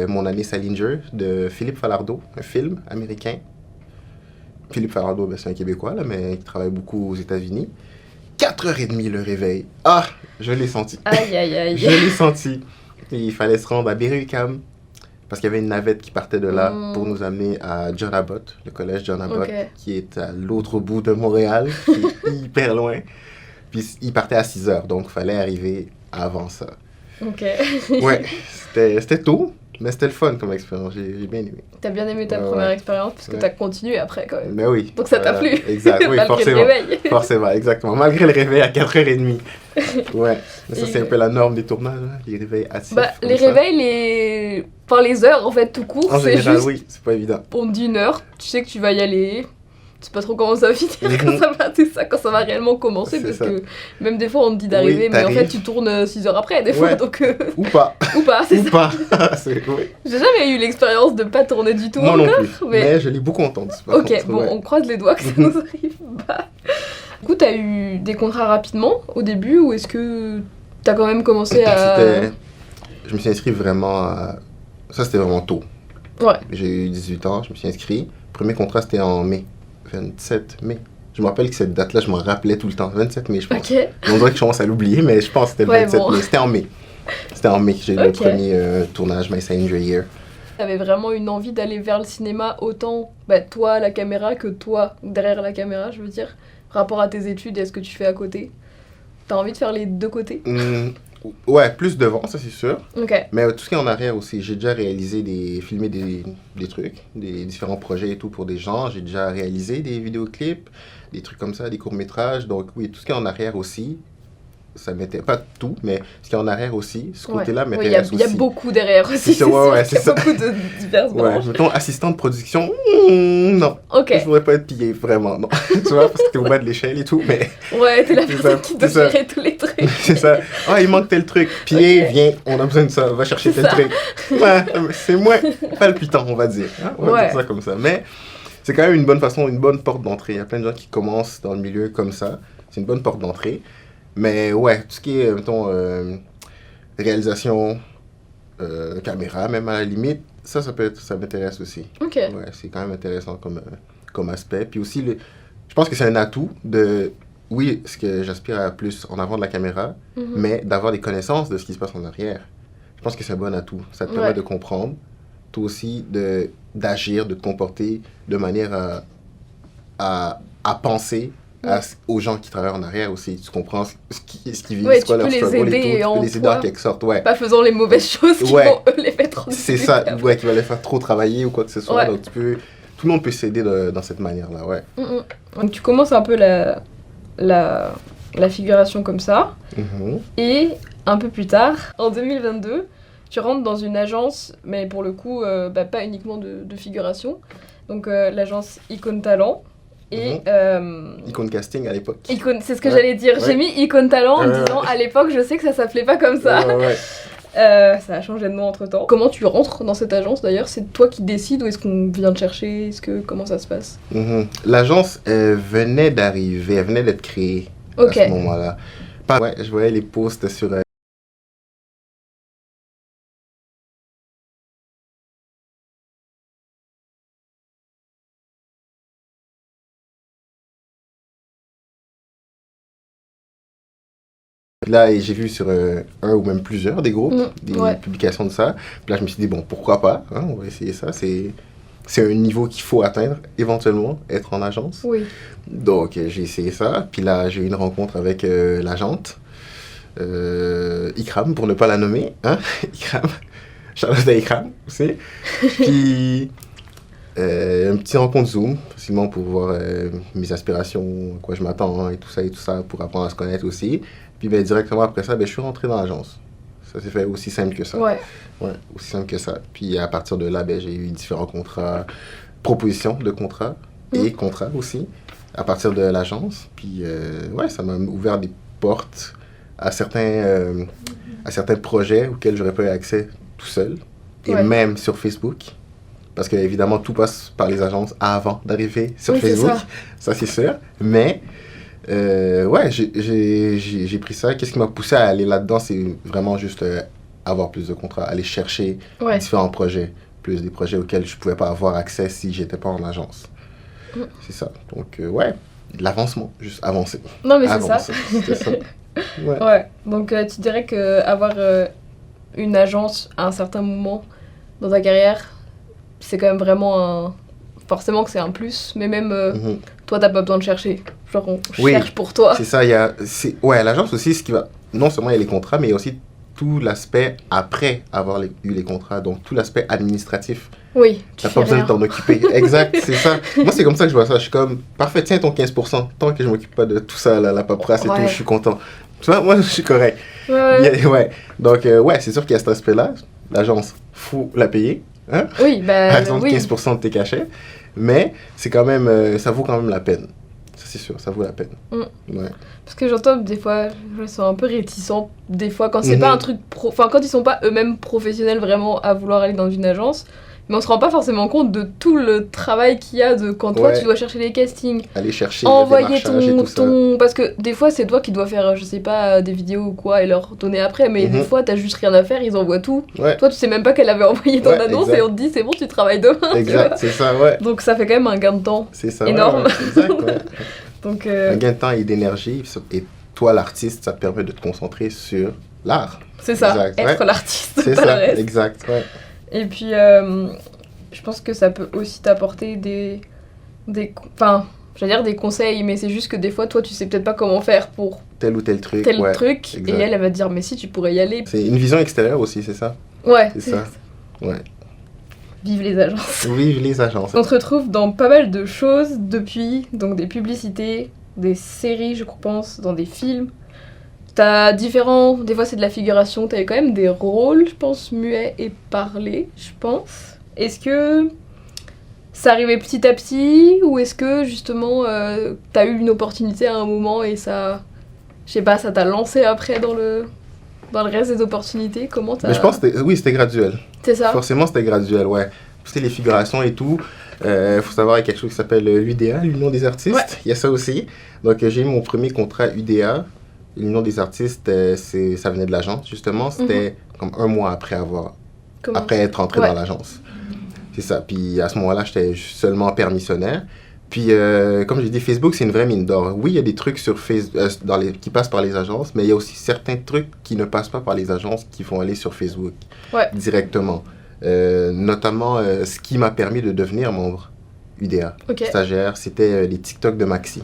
mon année Salinger, de Philippe Falardeau, un film américain. Philippe Falardeau, c'est un Québécois, là, mais il travaille beaucoup aux États-Unis. 4h30 le réveil. Ah, je l'ai senti. Aïe. Je l'ai senti. Et il fallait se rendre à Berry-UQAM. Parce qu'il y avait une navette qui partait de là pour nous amener à John Abbott, le collège John Abbott, qui est à l'autre bout de Montréal, qui est hyper loin. Puis il partait à 6h, donc il fallait arriver avant ça. Ok. Ouais, c'était tôt, mais c'était le fun comme expérience, j'ai bien aimé. T'as bien aimé ta première expérience, parce que t'as continué après quand même. Mais oui. Donc ça t'a plu. Exact, oui, malgré forcément. Le réveil. Forcément, exactement. Malgré le réveil à 4h30. Ouais, mais ça c'est un peu la norme des tournages, hein, les réveils hâtifs. Les réveils, les heures en fait tout court, en c'est général, juste... oui, c'est pas évident. On te dit 1 heure, tu sais que tu vas y aller, sais pas trop comment ça va finir quand ça va réellement commencer, parce que même des fois on te dit d'arriver, mais en fait tu tournes 6 heures après des fois, donc... Ou pas. C'est Ou pas. J'ai jamais eu l'expérience de pas tourner du tout. Moi non plus, mais je l'ai beaucoup entendu. Ok, on croise les doigts que ça nous arrive pas. Du coup, t'as eu des contrats rapidement au début, ou est-ce que t'as quand même commencé à... Je me suis inscrit vraiment à... Ça, c'était vraiment tôt. Ouais. J'ai eu 18 ans, je me suis inscrit. Le premier contrat, c'était en mai. 27 mai. Je me rappelle que cette date-là, je m'en rappelais tout le temps. 27 mai, je pense. Ok. On dirait que je commence à l'oublier, mais je pense que c'était le 27 mai. C'était en mai. C'était en mai que j'ai eu le premier tournage, My Senior Year. T'avais vraiment une envie d'aller vers le cinéma, autant toi à la caméra que toi derrière la caméra, je veux dire, par rapport à tes études et à ce que tu fais à côté. T'as envie de faire les deux côtés? Ouais, plus devant, ça c'est sûr. Ok. Mais tout ce qui est en arrière aussi, j'ai déjà filmé des trucs, des différents projets et tout pour des gens. J'ai déjà réalisé des vidéoclips, des trucs comme ça, des courts-métrages. Donc oui, tout ce qui est en arrière aussi, ça m'intéresse, pas tout, mais ce qui est en arrière aussi, ce côté-là m'intéresse aussi. Il y a beaucoup derrière aussi, c'est ça. Beaucoup de diverses branches. Mettons, assistant de production, non. Ok. Je voudrais pas être pillé, vraiment, non. Tu vois, parce que t'es au bas de l'échelle et tout, mais... Ouais, t'es la personne qui doit gérer tous les trucs. C'est ça. Ah, il manque tel truc. Pillé, viens, on a besoin de ça, va chercher tel truc. Ouais, c'est moins palpitant, on va dire. Hein? On va dire ça comme ça. Mais c'est quand même une bonne façon, une bonne porte d'entrée. Il y a plein de gens qui commencent dans le milieu comme ça. C'est une bonne porte d'entrée. Mais ouais, tout ce qui est, mettons, réalisation, caméra, même à la limite, ça m'intéresse aussi. Ok. Ouais, c'est quand même intéressant comme aspect. Puis aussi, je pense que c'est un atout de, oui, ce que j'aspire à plus en avant de la caméra, mais d'avoir des connaissances de ce qui se passe en arrière. Je pense que c'est un bon atout. Ça te permet de comprendre, toi aussi, d'agir, de te comporter de manière à penser aux gens qui travaillent en arrière aussi. Tu comprends ce qu'ils vivent, c'est quoi leur struggle et tout. Tu peux les aider en quelque sorte, Pas faisant les mauvaises choses qui vont eux les mettre en c'est ça, qui va les faire trop travailler ou quoi que ce soit. Donc tout le monde peut s'aider dans cette manière-là, Donc tu commences un peu la figuration comme ça. Et un peu plus tard, en 2022, tu rentres dans une agence, mais pour le coup, pas uniquement de figuration. Donc l'agence Icône Talent. Et Icône Casting à l'époque. C'est ce que j'allais dire. J'ai mis Icône Talent en disant à l'époque, je sais que ça s'appelait pas comme ça. Ça a changé de nom entre temps. Comment tu rentres dans cette agence d'ailleurs? C'est toi qui décides ou est-ce qu'on vient te chercher? Comment ça se passe? L'agence venait d'arriver, elle venait d'être créée à ce moment-là. Je voyais les posts sur là, et j'ai vu sur un ou même plusieurs des groupes, des publications de ça. Puis là, je me suis dit, bon, pourquoi pas, hein, on va essayer ça. C'est un niveau qu'il faut atteindre, éventuellement, être en agence. Oui. Donc, j'ai essayé ça. Puis là, j'ai eu une rencontre avec l'agente, Ikram, pour ne pas la nommer. Hein? Ikram. Charlotte à Ikram, aussi. Puis, une petite rencontre Zoom, facilement pour voir mes aspirations, à quoi je m'attends, et tout ça, pour apprendre à se connaître aussi. Puis directement après ça, je suis rentré dans l'agence. Ça s'est fait aussi simple que ça. Ouais, aussi simple que ça. Puis à partir de là, j'ai eu différents contrats, propositions de contrats et contrats aussi, à partir de l'agence. Puis ça m'a ouvert des portes à certains projets auxquels j'aurais pas eu accès tout seul. Et même sur Facebook. Parce qu'évidemment, tout passe par les agences avant d'arriver sur Facebook. Ça, c'est sûr. Mais... j'ai pris ça. Qu'est-ce qui m'a poussé à aller là-dedans? C'est vraiment juste avoir plus de contrats, aller chercher différents projets, plus des projets auxquels je pouvais pas avoir accès si j'étais pas en agence. C'est ça. Donc, de l'avancement, juste avancer. Non, mais c'est ça. C'était ça. Donc, tu dirais qu'avoir une agence à un certain moment dans ta carrière, c'est quand même vraiment forcément que c'est un plus, mais même toi, t'as pas besoin de chercher. Genre, on cherche pour toi. C'est ça, l'agence aussi, ce qui va... Non seulement il y a les contrats, mais il y a aussi tout l'aspect après avoir eu les contrats, donc tout l'aspect administratif. Oui, t'as pas besoin de t'en occuper. Exact, c'est ça. Moi, c'est comme ça que je vois ça. Je suis comme, parfait, tiens ton 15%. Tant que je m'occupe pas de tout ça, la paperasse et tout, je suis content. Tu vois, moi, je suis correct. Donc, c'est sûr qu'il y a cet aspect-là. L'agence, faut la payer. Hein? Oui, par exemple, 15% de tes cachets. Mais c'est quand même, ça vaut quand même la peine. Ça, c'est sûr, ça vaut la peine. Ouais. Parce que j'entends des fois, ils sont un peu réticents, des fois, quand c'est pas un truc enfin, quand ils sont pas eux-mêmes professionnels vraiment à vouloir aller dans une agence. Mais on se rend pas forcément compte de tout le travail qu'il y a de quand toi tu dois chercher les castings. Aller chercher envoyer ton... Parce que des fois c'est toi qui dois faire, je sais pas, des vidéos ou quoi et leur donner après. Mais des fois t'as juste rien à faire, ils envoient tout. Ouais. Toi tu sais même pas qu'elle avait envoyé ton annonce et on te dit c'est bon tu travailles demain. Exact, c'est ça, ouais. Donc ça fait quand même un gain de temps énorme. Exact, ouais. Donc, un gain de temps et d'énergie. Et toi l'artiste, ça te permet de te concentrer sur l'art. C'est ça, être l'artiste. C'est ça, exact, ouais. Et puis, je pense que ça peut aussi t'apporter des conseils, mais c'est juste que des fois, toi, tu sais peut-être pas comment faire pour tel ou tel truc. Exact. Et elle va te dire, mais si, tu pourrais y aller. C'est une vision extérieure aussi, c'est ça? Ouais, c'est ça. Ouais. Vive les agences. Vive les agences. On te retrouve dans pas mal de choses depuis, donc des publicités, des séries, je pense, dans des films. T'as différents... Des fois, c'est de la figuration. T'avais quand même des rôles, je pense, muets et parlés, je pense. Est-ce que ça arrivait petit à petit ou est-ce que, justement, t'as eu une opportunité à un moment et ça... Je sais pas, ça t'a lancé après dans le reste des opportunités? Comment t'as... Mais je pense que c'était graduel. C'est ça? Forcément, c'était graduel, ouais. C'était les figurations et tout. Faut savoir, il y a quelque chose qui s'appelle l'UDA, l'Union des artistes. Ouais. Il y a ça aussi. Donc, j'ai eu mon premier contrat UDA. L'Union des artistes, ça venait de l'agence, justement. C'était comme un mois après être entré dans l'agence. C'est ça. Puis à ce moment-là, j'étais seulement permissionnaire. Puis, comme j'ai dit, Facebook, c'est une vraie mine d'or. Oui, il y a des trucs sur Facebook qui passent par les agences, mais il y a aussi certains trucs qui ne passent pas par les agences qui vont aller sur Facebook directement. Notamment, ce qui m'a permis de devenir membre UDA. Stagiaire, c'était les TikTok de Maxi.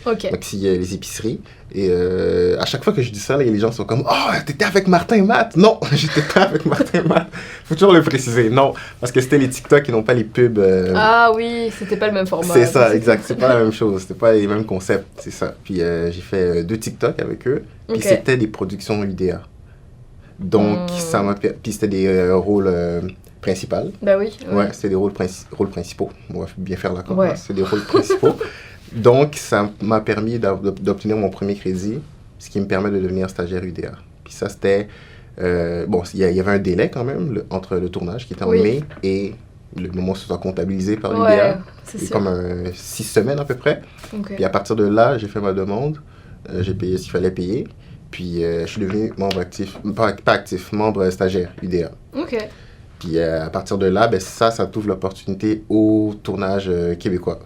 Maxi, les épiceries. Et à chaque fois que je dis ça, là, les gens sont comme « Oh, t'étais avec Martin et Matt !» Non, j'étais pas avec Martin et Matt. Faut toujours le préciser. Non, parce que c'était les TikTok qui n'ont pas les pubs. Ah oui, c'était pas le même format. C'est ça, exact. C'est pas la même chose. C'était pas les mêmes concepts. C'est ça. Puis j'ai fait 2 TikTok avec eux. Puis c'était des productions UDA. Donc, ça m'a... Puis c'était des rôles principaux. Bah oui. Ouais, c'était des rôles principaux. On va bien faire la commence. C'est des rôles principaux. Donc, ça m'a permis d'obtenir mon premier crédit, ce qui me permet de devenir stagiaire UDA. Puis ça, c'était... bon, il y avait un délai quand même entre le tournage, qui était en mai, et le moment où ce soit comptabilisé par l'UDA. C'est comme 6 semaines à peu près. Puis à partir de là, j'ai fait ma demande. J'ai payé ce qu'il fallait payer. Puis je suis devenu membre actif, pas actif, membre stagiaire UDA. Puis à partir de là, ça t'ouvre l'opportunité au tournage québécois.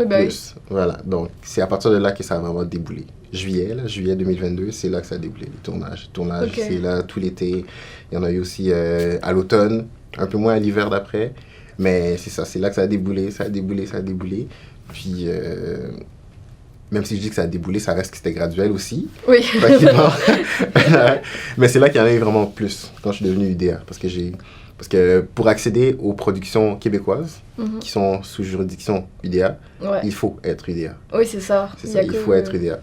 Plus. Voilà, donc c'est à partir de là que ça va vraiment déboulé. Juillet 2022, c'est là que ça a déboulé, le tournage. C'est là tout l'été. Il y en a eu aussi à l'automne, un peu moins à l'hiver d'après. Mais c'est ça, c'est là que ça a déboulé. Puis, même si je dis que ça a déboulé, ça reste que c'était graduel aussi. Oui. Mais c'est là qu'il y en a eu vraiment plus quand je suis devenu UDA. Parce que pour accéder aux productions québécoises qui sont sous juridiction UDA, il faut être UDA. Oui, c'est ça. Il faut être UDA.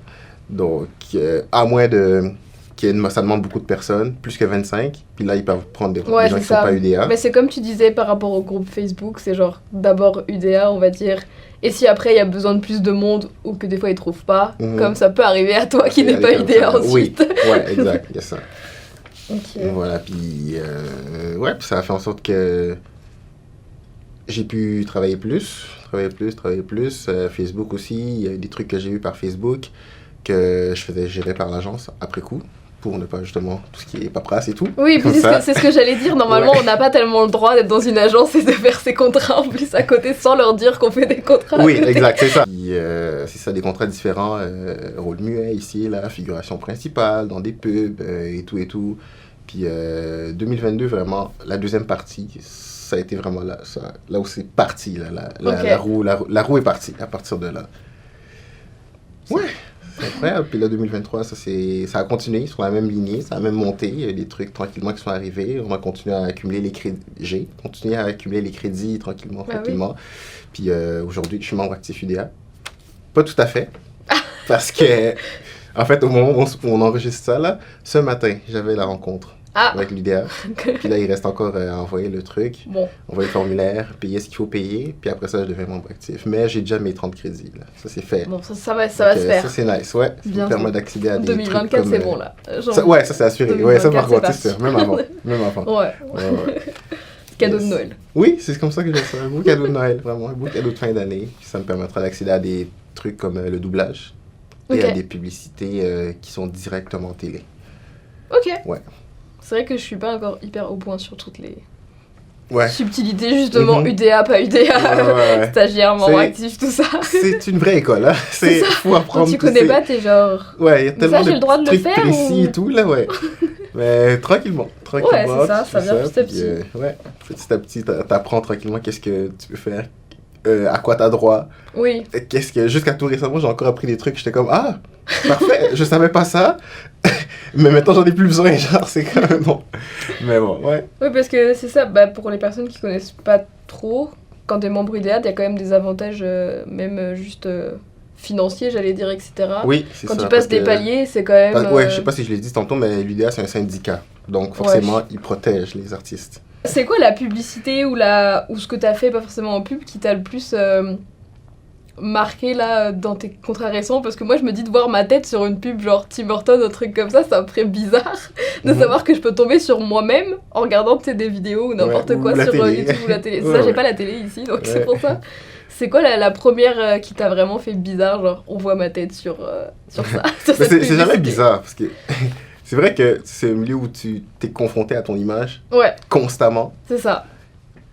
Donc, à moins ça demande beaucoup de personnes, plus que 25, puis là, ils peuvent prendre des gens qui ne sont pas UDA. Mais c'est comme tu disais par rapport au groupe Facebook, c'est genre d'abord UDA, on va dire. Et si après, il y a besoin de plus de monde ou que des fois, ils ne trouvent pas, comme ça peut arriver à toi qui n'es pas UDA ensuite. Oui, exact, il y a ça. Voilà, puis ça a fait en sorte que j'ai pu travailler plus. Facebook aussi, il y a des trucs que j'ai eu par Facebook que je faisais gérer par l'agence après coup, pour ne pas justement tout ce qui est paperasse et tout. Oui, c'est ce que j'allais dire. Normalement, on n'a pas tellement le droit d'être dans une agence et de faire ses contrats en plus à côté sans leur dire qu'on fait des contrats. Oui, exact, c'est ça. Puis, c'est ça, des contrats différents, rôle muet ici, là, figuration principale, dans des pubs et tout. Puis 2022, vraiment, la deuxième partie, ça a été vraiment là où c'est parti. La roue est partie à partir de là. Ouais, c'est incroyable. Puis là, 2023, ça a continué sur la même lignée, ça a même monté. Il y a des trucs tranquillement qui sont arrivés. On a continué à accumuler les crédits. J'ai continué à accumuler les crédits tranquillement. Puis aujourd'hui, je suis membre actif UDA. Pas tout à fait. Parce que, en fait, au moment où on enregistre ça, là, ce matin, j'avais la rencontre. avec l'UDA. Puis là, il reste encore à envoyer le truc, envoyer le formulaire, payer ce qu'il faut payer, puis après ça, je deviens membre actif. Mais j'ai déjà mes 30 crédits, là. Ça, c'est fait. Bon, ça va se faire. Ça, c'est nice, ouais. Ça me permet d'accéder à des 2024, trucs comme... c'est bon, là. Ça, c'est assuré. Ouais, ça, par contre, c'est sûr. Même avant. Ouais. Cadeau de Noël. Oui, c'est comme ça que j'ai fait. Un beau cadeau de Noël, vraiment. Un beau cadeau de fin d'année. Ça me permettra d'accéder à des trucs comme le doublage et à des publicités qui sont directement télé. Ok. Ouais. C'est vrai que je suis pas encore hyper au point sur toutes les ouais. subtilités, justement, UDA, pas UDA, stagiaire, membre actif, tout ça. C'est une vraie école, hein. C'est faut apprendre. Quand tu connais pas, t'es genre... Ouais, il y a tellement j'ai le droit de trucs le faire, précis et tout, là, ouais. Mais tranquillement. Ouais, c'est ça vient petit à petit. Ouais, petit à petit, t'apprends tranquillement qu'est-ce que tu peux faire, à quoi t'as droit. Oui. Jusqu'à tout récemment, j'ai encore appris des trucs, j'étais comme, ah, parfait, je savais pas ça, mais maintenant j'en ai plus besoin, genre, c'est quand même bon. Mais bon, ouais. Oui, parce que c'est ça, pour les personnes qui connaissent pas trop, quand t'es membre UDA, il y a quand même des avantages, même juste... financier, j'allais dire, etc. Oui, c'est ça. Quand tu passes des paliers, c'est quand même... Ouais, je sais pas si je l'ai dit tantôt, mais l'UDA, c'est un syndicat. Donc, forcément, il protège les artistes. C'est quoi la publicité ou ce que t'as fait, pas forcément en pub, qui t'a le plus marqué, là, dans tes contrats récents? Parce que moi, je me dis de voir ma tête sur une pub, genre Tim Hortons, un truc comme ça me ferait bizarre de savoir que je peux tomber sur moi-même en regardant, des vidéos ou n'importe quoi sur YouTube ou la télé. Ça, j'ai pas la télé ici, donc c'est pour ça. C'est quoi la première qui t'a vraiment fait bizarre, genre on voit ma tête sur ça c'est jamais bizarre, parce que c'est vrai que c'est un milieu où tu t'es confronté à ton image constamment. C'est ça.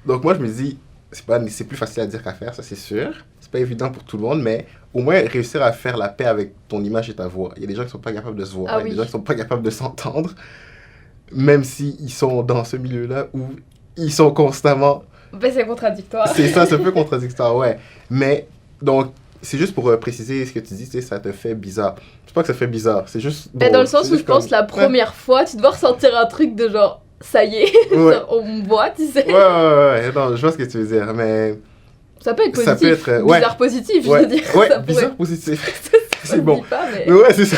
Donc moi je me dis, c'est plus facile à dire qu'à faire, ça c'est sûr. C'est pas évident pour tout le monde, mais au moins réussir à faire la paix avec ton image et ta voix. Il y a des gens qui sont pas capables de se voir, il y a des gens qui sont pas capables de s'entendre, même s'ils sont dans ce milieu-là où ils sont constamment... c'est contradictoire. C'est ça, c'est un peu contradictoire, ouais. Mais, donc, c'est juste pour préciser ce que tu dis, ça te fait bizarre. Je sais pas que ça fait bizarre, c'est juste... dans le sens où je pense la première fois, tu dois ressentir un truc de genre, ça y est, genre, on me voit, tu sais. Ouais, non, je vois ce que tu veux dire, mais... Ça peut être positif, ça peut être, bizarre positif, je veux dire. Ouais, ça bizarre positif. C'est bon. Pas, mais... Ouais, c'est ça.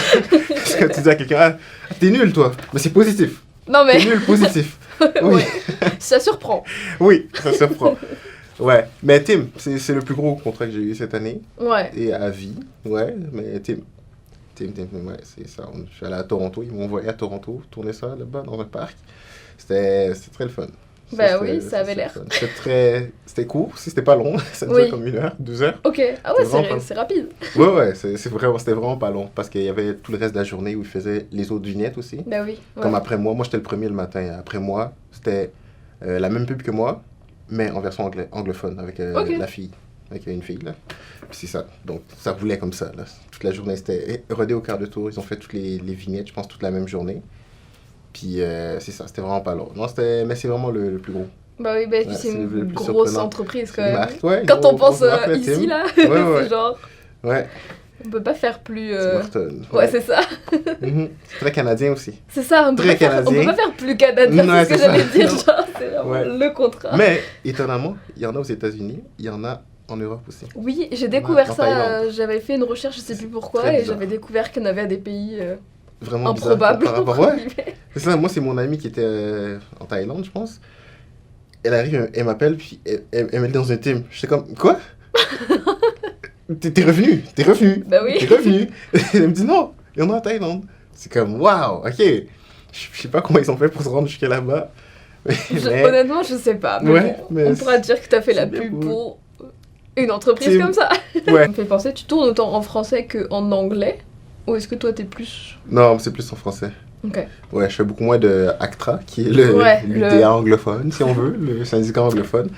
Parce que tu dis à quelqu'un, t'es nul, toi. Mais c'est positif. Non, mais... T'es nul, positif. Oui. Ça surprend. Oui, ça surprend. Ouais, mais Tim, c'est le plus gros contrat que j'ai eu cette année. Ouais. Et à vie, ouais, mais Tim, ouais, c'est ça. Je suis allé à Toronto, ils m'ont envoyé à Toronto, tourner ça là-bas dans un parc. C'était très le fun. Oui, ça avait l'air. C'était court, si c'était pas long, ça durait comme 1 heure, 2 heures. Ok, ah ouais, c'est rapide. Ouais, c'était vraiment pas long, parce qu'il y avait tout le reste de la journée où ils faisaient les autres vignettes aussi. Bah oui. Ouais. Comme après moi j'étais le premier le matin, après moi, c'était la même pub que moi, mais en version anglophone, avec la fille, avec une fille là. Puis c'est ça, donc ça roulait comme ça, là. Toute la journée, c'était rodé au quart de tour, ils ont fait toutes les vignettes, je pense, toute la même journée. Puis c'est ça, c'était vraiment pas long. Non, mais c'est vraiment le plus gros. Bah oui, c'est une grosse entreprise quand même. Quand on pense ici, là, c'est genre... Ouais. On peut pas faire plus... Ouais, c'est ça. C'est très canadien aussi. C'est ça, on peut pas faire plus canadien, c'est ce que j'allais dire, genre, c'est vraiment le contrat. Mais, étonnamment, il y en a aux États-Unis, il y en a en Europe aussi. Oui, j'ai découvert ça, j'avais fait une recherche, je sais plus pourquoi, et j'avais découvert qu'il y en avait à des pays... vraiment improbable. C'est ça, moi c'est mon amie qui était en Thaïlande, je pense. Elle arrive, elle m'appelle, puis elle met dans un team. J'étais comme, quoi? T'es revenu. Bah oui. T'es revenu. Elle me dit, non, il y en a en Thaïlande. C'est comme, waouh, ok. Je sais pas comment ils ont fait pour se rendre jusqu'à là-bas. Honnêtement, je sais pas. Mais on pourra dire que t'as fait la pub pour une entreprise comme ça. Ouais. Ça me fait penser, tu tournes autant en français qu'en anglais? Ou est-ce que toi, t'es plus... Non, c'est plus en français. Ok. Ouais, je fais beaucoup moins de ACTRA, qui est l'UDA anglophone, si on veut, le syndicat anglophone.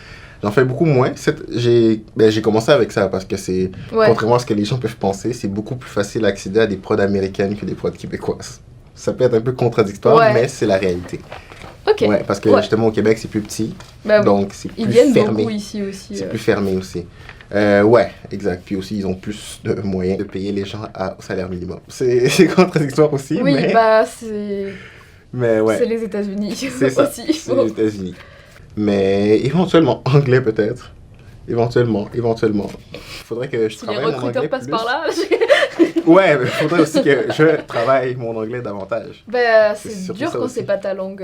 J'en fais beaucoup moins. J'ai commencé avec ça parce que c'est, contrairement à ce que les gens peuvent penser, c'est beaucoup plus facile d'accéder à des prods américaines que des prods québécoises. Ça peut être un peu contradictoire, mais c'est la réalité. Ok. Ouais, parce que justement au Québec, c'est plus petit, donc c'est plus fermé. Ils viennent beaucoup ici aussi. C'est plus fermé aussi. Ouais, exact. Puis aussi, ils ont plus de moyens de payer les gens au salaire minimum. C'est contradictoire aussi, oui, mais... c'est... Mais ouais. C'est les États-Unis c'est ça, aussi. c'est les États-Unis. Mais éventuellement, anglais peut-être. Éventuellement. Faudrait que je Si travaille les mon anglais recruteurs passent plus. par là. Ouais, mais faudrait aussi que je travaille mon anglais davantage. Bah, C'est c'est surtout dur ça quand aussi. c'est pas ta langue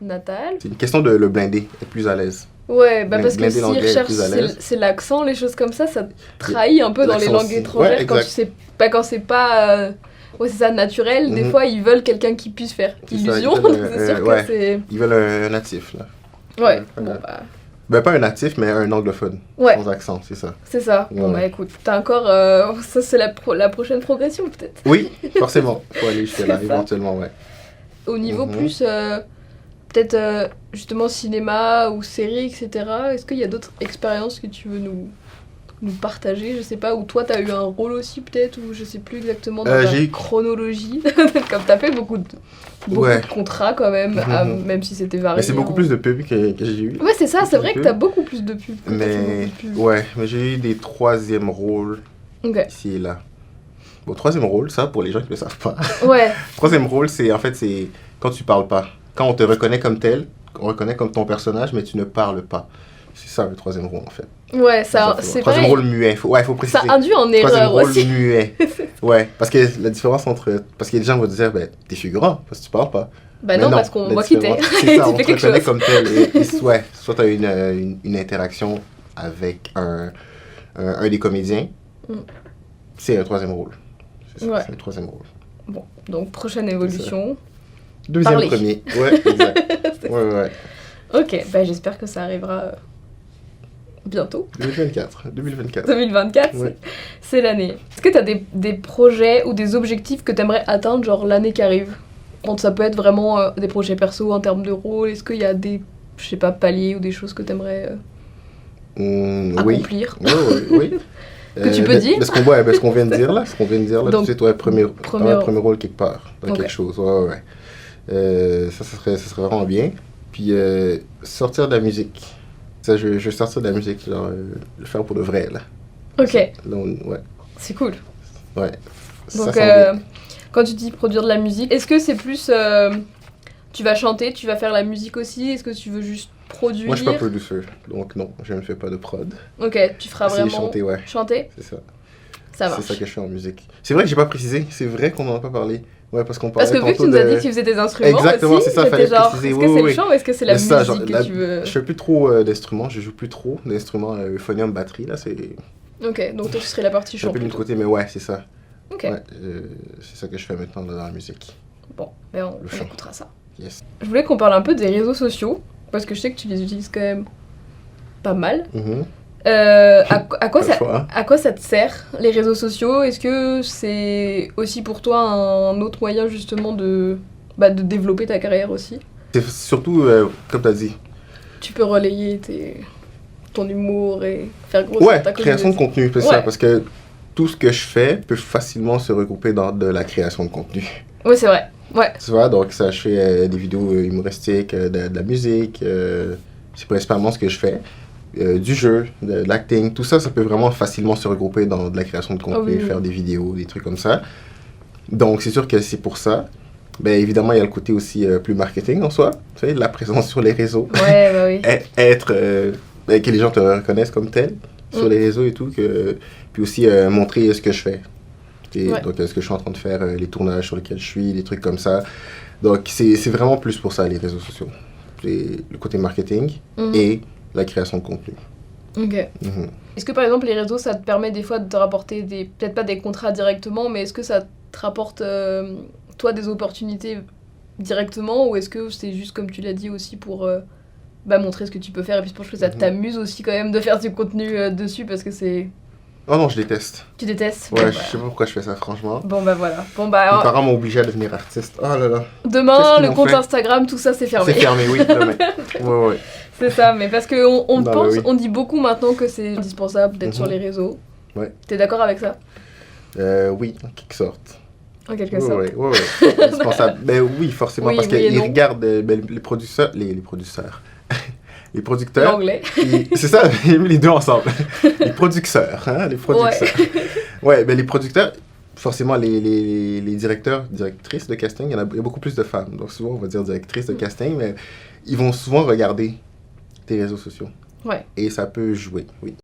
natale. C'est une question de le blinder, être plus à l'aise. Ouais, bah parce que Blinder s'ils l'anglais, recherchent, plus à l'aise. c'est l'accent, les choses comme ça trahit un peu dans les L'accent langues aussi. étrangères. Ouais, quand exact. tu sais pas, quand c'est pas. Ouais, c'est ça, naturel. Des Mhm. fois, ils veulent quelqu'un qui puisse faire C'est ça, illusion. ils veulent, C'est sûr que ouais. c'est. Ils veulent un natif, là. Ouais, Ouais. bon, bah. Ben, pas un natif, mais un anglophone. Ouais. Sans accent, c'est ça. C'est ça. Bon, Ouais. bah écoute, t'as encore. Ça, c'est la prochaine progression, peut-être. Oui, forcément. Faut aller jusqu'à là, C'est ça. éventuellement, ouais. Au niveau Mhm. plus. Peut-être justement cinéma ou série, etc. Est-ce qu'il y a d'autres expériences que tu veux nous partager? Je sais pas, ou toi t'as eu un rôle aussi, peut-être, ou je sais plus exactement dans la j'ai eu- chronologie. Comme t'as fait beaucoup Ouais. de contrats quand même, Mhm. même si c'était varié. Mais c'est beaucoup plus de pubs que j'ai eu. Ouais, c'est ça, c'est beaucoup vrai de que t'as pubs. beaucoup plus de pubs. que t'as fait Mais, beaucoup de pubs. ouais, mais j'ai eu des troisièmes rôles Ok. ici et là. Bon, troisième rôle, ça, pour les gens qui ne le savent pas. Ouais, Troisième rôle, c'est quand tu parles pas. Quand on te reconnaît comme tel, on reconnaît comme ton personnage, mais tu ne parles pas. C'est ça le troisième rôle, en fait. ouais, ça, Exactement. c'est Troisième pareil. rôle muet. Faut préciser. Ça induit en Troisième erreur rôle aussi. muet. Ouais, parce que la différence entre. Parce que les gens vont te dire, ben, t'es figurant, parce que tu parles pas. Bah Mais non, parce qu'on la voit qui t'es. différence, c'est ça, Tu on fais te quelque reconnaît chose. comme tel. Ouais, soit tu as une interaction avec un des comédiens, Mm. c'est un troisième rôle. C'est ça, Ouais. c'est un troisième rôle. Bon, donc prochaine évolution. Deuxième, Parler. premier. Ouais, exact. ouais. Ok, bah j'espère que ça arrivera bientôt. 2024. 2024, Ouais. c'est l'année. Est-ce que tu as des projets ou des objectifs que tu aimerais atteindre, genre l'année qui arrive? Bon, ça peut être vraiment des projets perso en termes de rôle. Est-ce qu'il y a des, je sais pas, paliers ou des choses que tu aimerais Oui. accomplir? Oui. Que tu peux dire? Ce qu'on vient de dire là, tout Donc, de suite, ouais, premier rôle quelque part, dans Ok. quelque chose. Ouais. Ça serait vraiment bien. Puis sortir de la musique. Ça, je veux sortir de la musique, genre, le faire pour de vrai, là. Ok, Là, ouais. c'est cool. Ouais. Ça Donc, sent bien. quand tu dis produire de la musique, est-ce que c'est plus. Tu vas chanter, tu vas faire la musique aussi? Est-ce que tu veux juste produire? Moi, je suis pas producer, donc non, je ne fais pas de prod. Ok, tu feras Essayer de vraiment. chanter, ouais. Chanter? C'est ça. Ça marche. C'est ça que je fais en musique. C'est vrai que j'ai pas précisé. C'est vrai qu'on n'en a pas parlé. Ouais, parce qu'on Parce parlait que vu que tu tantôt nous as de... dit que tu faisais des instruments Exactement, aussi, c'est ça, j'étais fallait genre, préciser. est-ce Oui, que c'est oui. le chant ou est-ce que c'est la Mais ça, musique genre, que tu veux... Je fais plus trop d'instruments, je joue plus trop d'instruments euphonium, batterie, là, c'est Ok, donc toi tu serais la partie un chant peu de plutôt. côté, mais ouais, c'est ça. Ok, Ouais, c'est ça que je fais maintenant dans la musique. bon, mais on Le chant. écoutera ça. Yes. Je voulais qu'on parle un peu des réseaux sociaux, parce que je sais que tu les utilises quand même pas mal. Mhm. À quoi Pas le choix, hein. à quoi ça te sert, les réseaux sociaux? Est-ce que c'est aussi pour toi un autre moyen justement de développer ta carrière aussi? C'est surtout, comme tu as dit, Tu peux relayer ton humour et faire grossir ouais, ta création de communauté. contenu, c'est Ouais. ça, parce que tout ce que je fais peut facilement se regrouper dans de la création de contenu. Ouais, c'est vrai. Ouais. Tu vois, donc ça, je fais des vidéos humoristiques, de la musique, c'est principalement ce que je fais. Du jeu, de l'acting, tout ça, ça peut vraiment facilement se regrouper dans de la création de contenu, Ah oui, oui. faire des vidéos, des trucs comme ça. Donc c'est sûr que c'est pour ça. Ben évidemment, il y a le côté aussi plus marketing en soi, tu sais, la présence sur les réseaux, Ouais, bah oui. être, que les gens te reconnaissent comme tel sur Mm. les réseaux et tout, puis aussi montrer ce que je fais. Et Ouais. donc, ce que je suis en train de faire, les tournages sur lesquels je suis, des trucs comme ça. Donc, c'est vraiment plus pour ça, les réseaux sociaux. C'est le côté marketing Mhm. et la création de contenu. Ok. Mhm. Est-ce que par exemple les réseaux ça te permet des fois de te rapporter peut-être pas des contrats directement, mais est-ce que ça te rapporte toi des opportunités directement ou est-ce que c'est juste comme tu l'as dit aussi pour montrer ce que tu peux faire et puis je pense que ça Mhm. t'amuse aussi quand même de faire du contenu dessus parce que c'est... Oh non, je déteste. Tu détestes? Ouais, Bon, je sais pas pourquoi je fais ça, franchement. Bon bah voilà. Bon Mes bah parents m'ont obligé à devenir artiste. Oh là là. Qu'est-ce demain qu'ils le m'ont compte fait? Instagram tout ça c'est fermé. C'est fermé, oui, demain. Ouais. C'est ça, mais parce que on Non, pense, mais oui. on dit beaucoup maintenant que c'est indispensable d'être Mhm. sur les réseaux. Ouais. T'es d'accord avec ça? Oui, en quelque sorte. En quelque Ouais, sorte. ouais. Indispensable. Ben oui, forcément, Oui, parce oui et qu'ils non. regardent les producteurs, les producteurs. Les producteurs. L'anglais. C'est ça, j'ai mis les deux ensemble. Les producteurs, hein, les producteurs. Ouais, ben les producteurs, forcément, les directeurs, directrices de casting, il y a beaucoup plus de femmes. Donc souvent, on va dire directrices de casting, mais ils vont souvent regarder tes réseaux sociaux. Ouais. Et ça peut jouer, oui.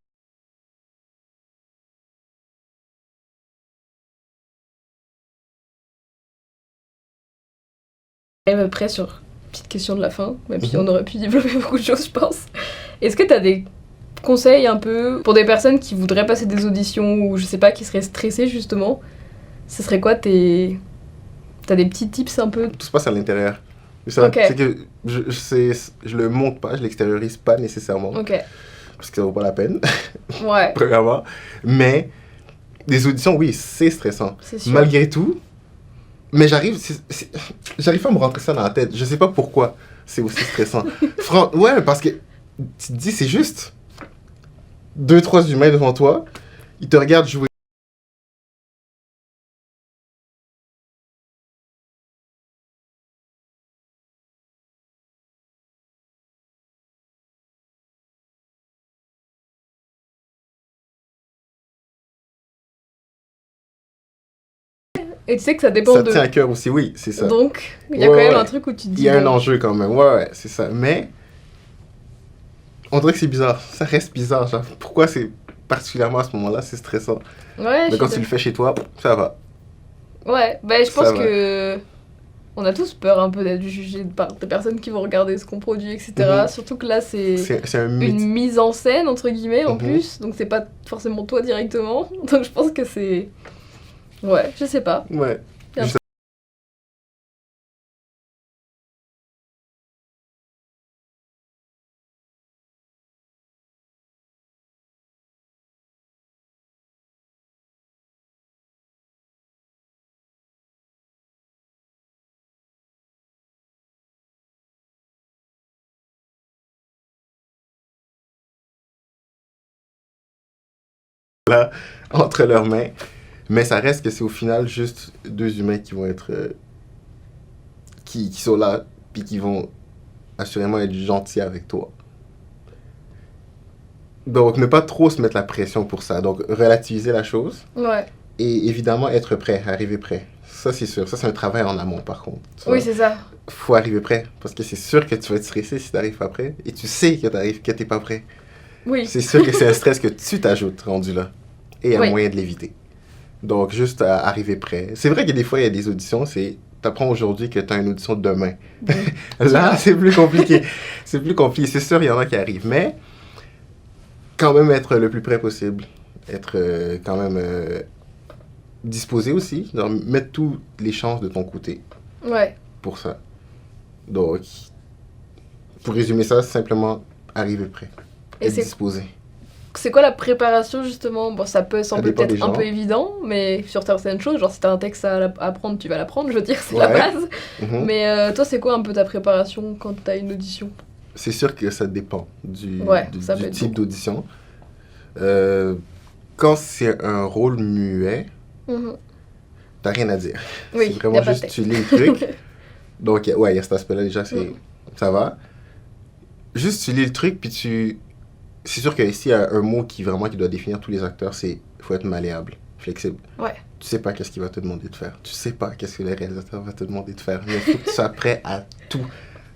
Et après, sur petite question de la fin, même si on aurait pu développer beaucoup de choses, je pense. Est-ce que tu as des conseils un peu pour des personnes qui voudraient passer des auditions ou je sais pas, qui seraient stressées justement? Ce serait quoi tes... T'as des petits tips un peu? Tout se passe à l'intérieur. C'est que je le montre pas, je l'extériorise pas nécessairement. Ok. Parce que ça vaut pas la peine. Ouais. Premièrement. Mais des auditions, oui, c'est stressant. C'est sûr. Malgré tout, mais j'arrive pas à me rentrer ça dans la tête. Je sais pas pourquoi c'est aussi stressant. Ouais, parce que tu te dis, c'est juste 2-3 humains devant toi, ils te regardent jouer. Et tu sais que ça dépend ça te tient à cœur aussi, oui, c'est ça. Donc, il y a quand même un truc où tu te dis... Il y a un enjeu quand même, ouais, c'est ça. Mais, on dirait que c'est bizarre. Ça reste bizarre, genre. Pourquoi c'est particulièrement à ce moment-là, c'est stressant. Ouais, mais quand tu le fais chez toi, ça va. Ouais, ben je pense que... On a tous peur un peu d'être jugés par des personnes qui vont regarder ce qu'on produit, etc. Surtout que là, c'est une mise en scène, entre guillemets, en plus. Donc, c'est pas forcément toi directement. Donc, je pense que c'est... Ouais, je sais pas. Ouais. Là, entre leurs mains. Mais ça reste que c'est au final juste 2 humains qui vont être... qui sont là, puis qui vont assurément être gentils avec toi. Donc, ne pas trop se mettre la pression pour ça. Donc, relativiser la chose. Ouais. Et évidemment, être prêt, arriver prêt. Ça, c'est sûr. Ça, c'est un travail en amont, par contre. Oui, c'est ça. Faut arriver prêt. Parce que c'est sûr que tu vas être stressé si tu n'arrives pas prêt. Et tu sais que tu n'es pas prêt. Oui. C'est sûr que c'est un stress que tu t'ajoutes rendu là. Et il y a moyen de l'éviter. Donc, juste arriver prêt. C'est vrai que des fois, il y a des auditions, c'est... T'apprends aujourd'hui que tu as une audition demain. Là, c'est plus compliqué. C'est plus compliqué. C'est sûr, il y en a qui arrivent. Mais, quand même être le plus près possible. Être quand même disposé aussi. Donc, mettre toutes les chances de ton côté. Ouais. Pour ça. Donc, pour résumer ça, simplement arriver prêt. Être disposé. C'est quoi la préparation, justement? Bon, ça peut sembler peut-être un peu évident, mais sur certaines choses, genre si t'as un texte à apprendre, tu vas l'apprendre, je veux dire, c'est la base. Mais toi, c'est quoi un peu ta préparation quand t'as une audition? C'est sûr que ça dépend du type d'audition. Quand c'est un rôle muet, t'as rien à dire. Oui, c'est vraiment juste tu lis le truc. Donc, ouais, il y a cet aspect-là déjà, ça va. Juste tu lis le truc, puis tu... C'est sûr qu'ici, il y a un mot qui doit définir tous les acteurs, c'est il faut être malléable, flexible. Ouais. Tu sais pas qu'est-ce qu'il va te demander de faire. Tu sais pas qu'est-ce que le réalisateur va te demander de faire. Mais il faut que tu sois prêt à tout.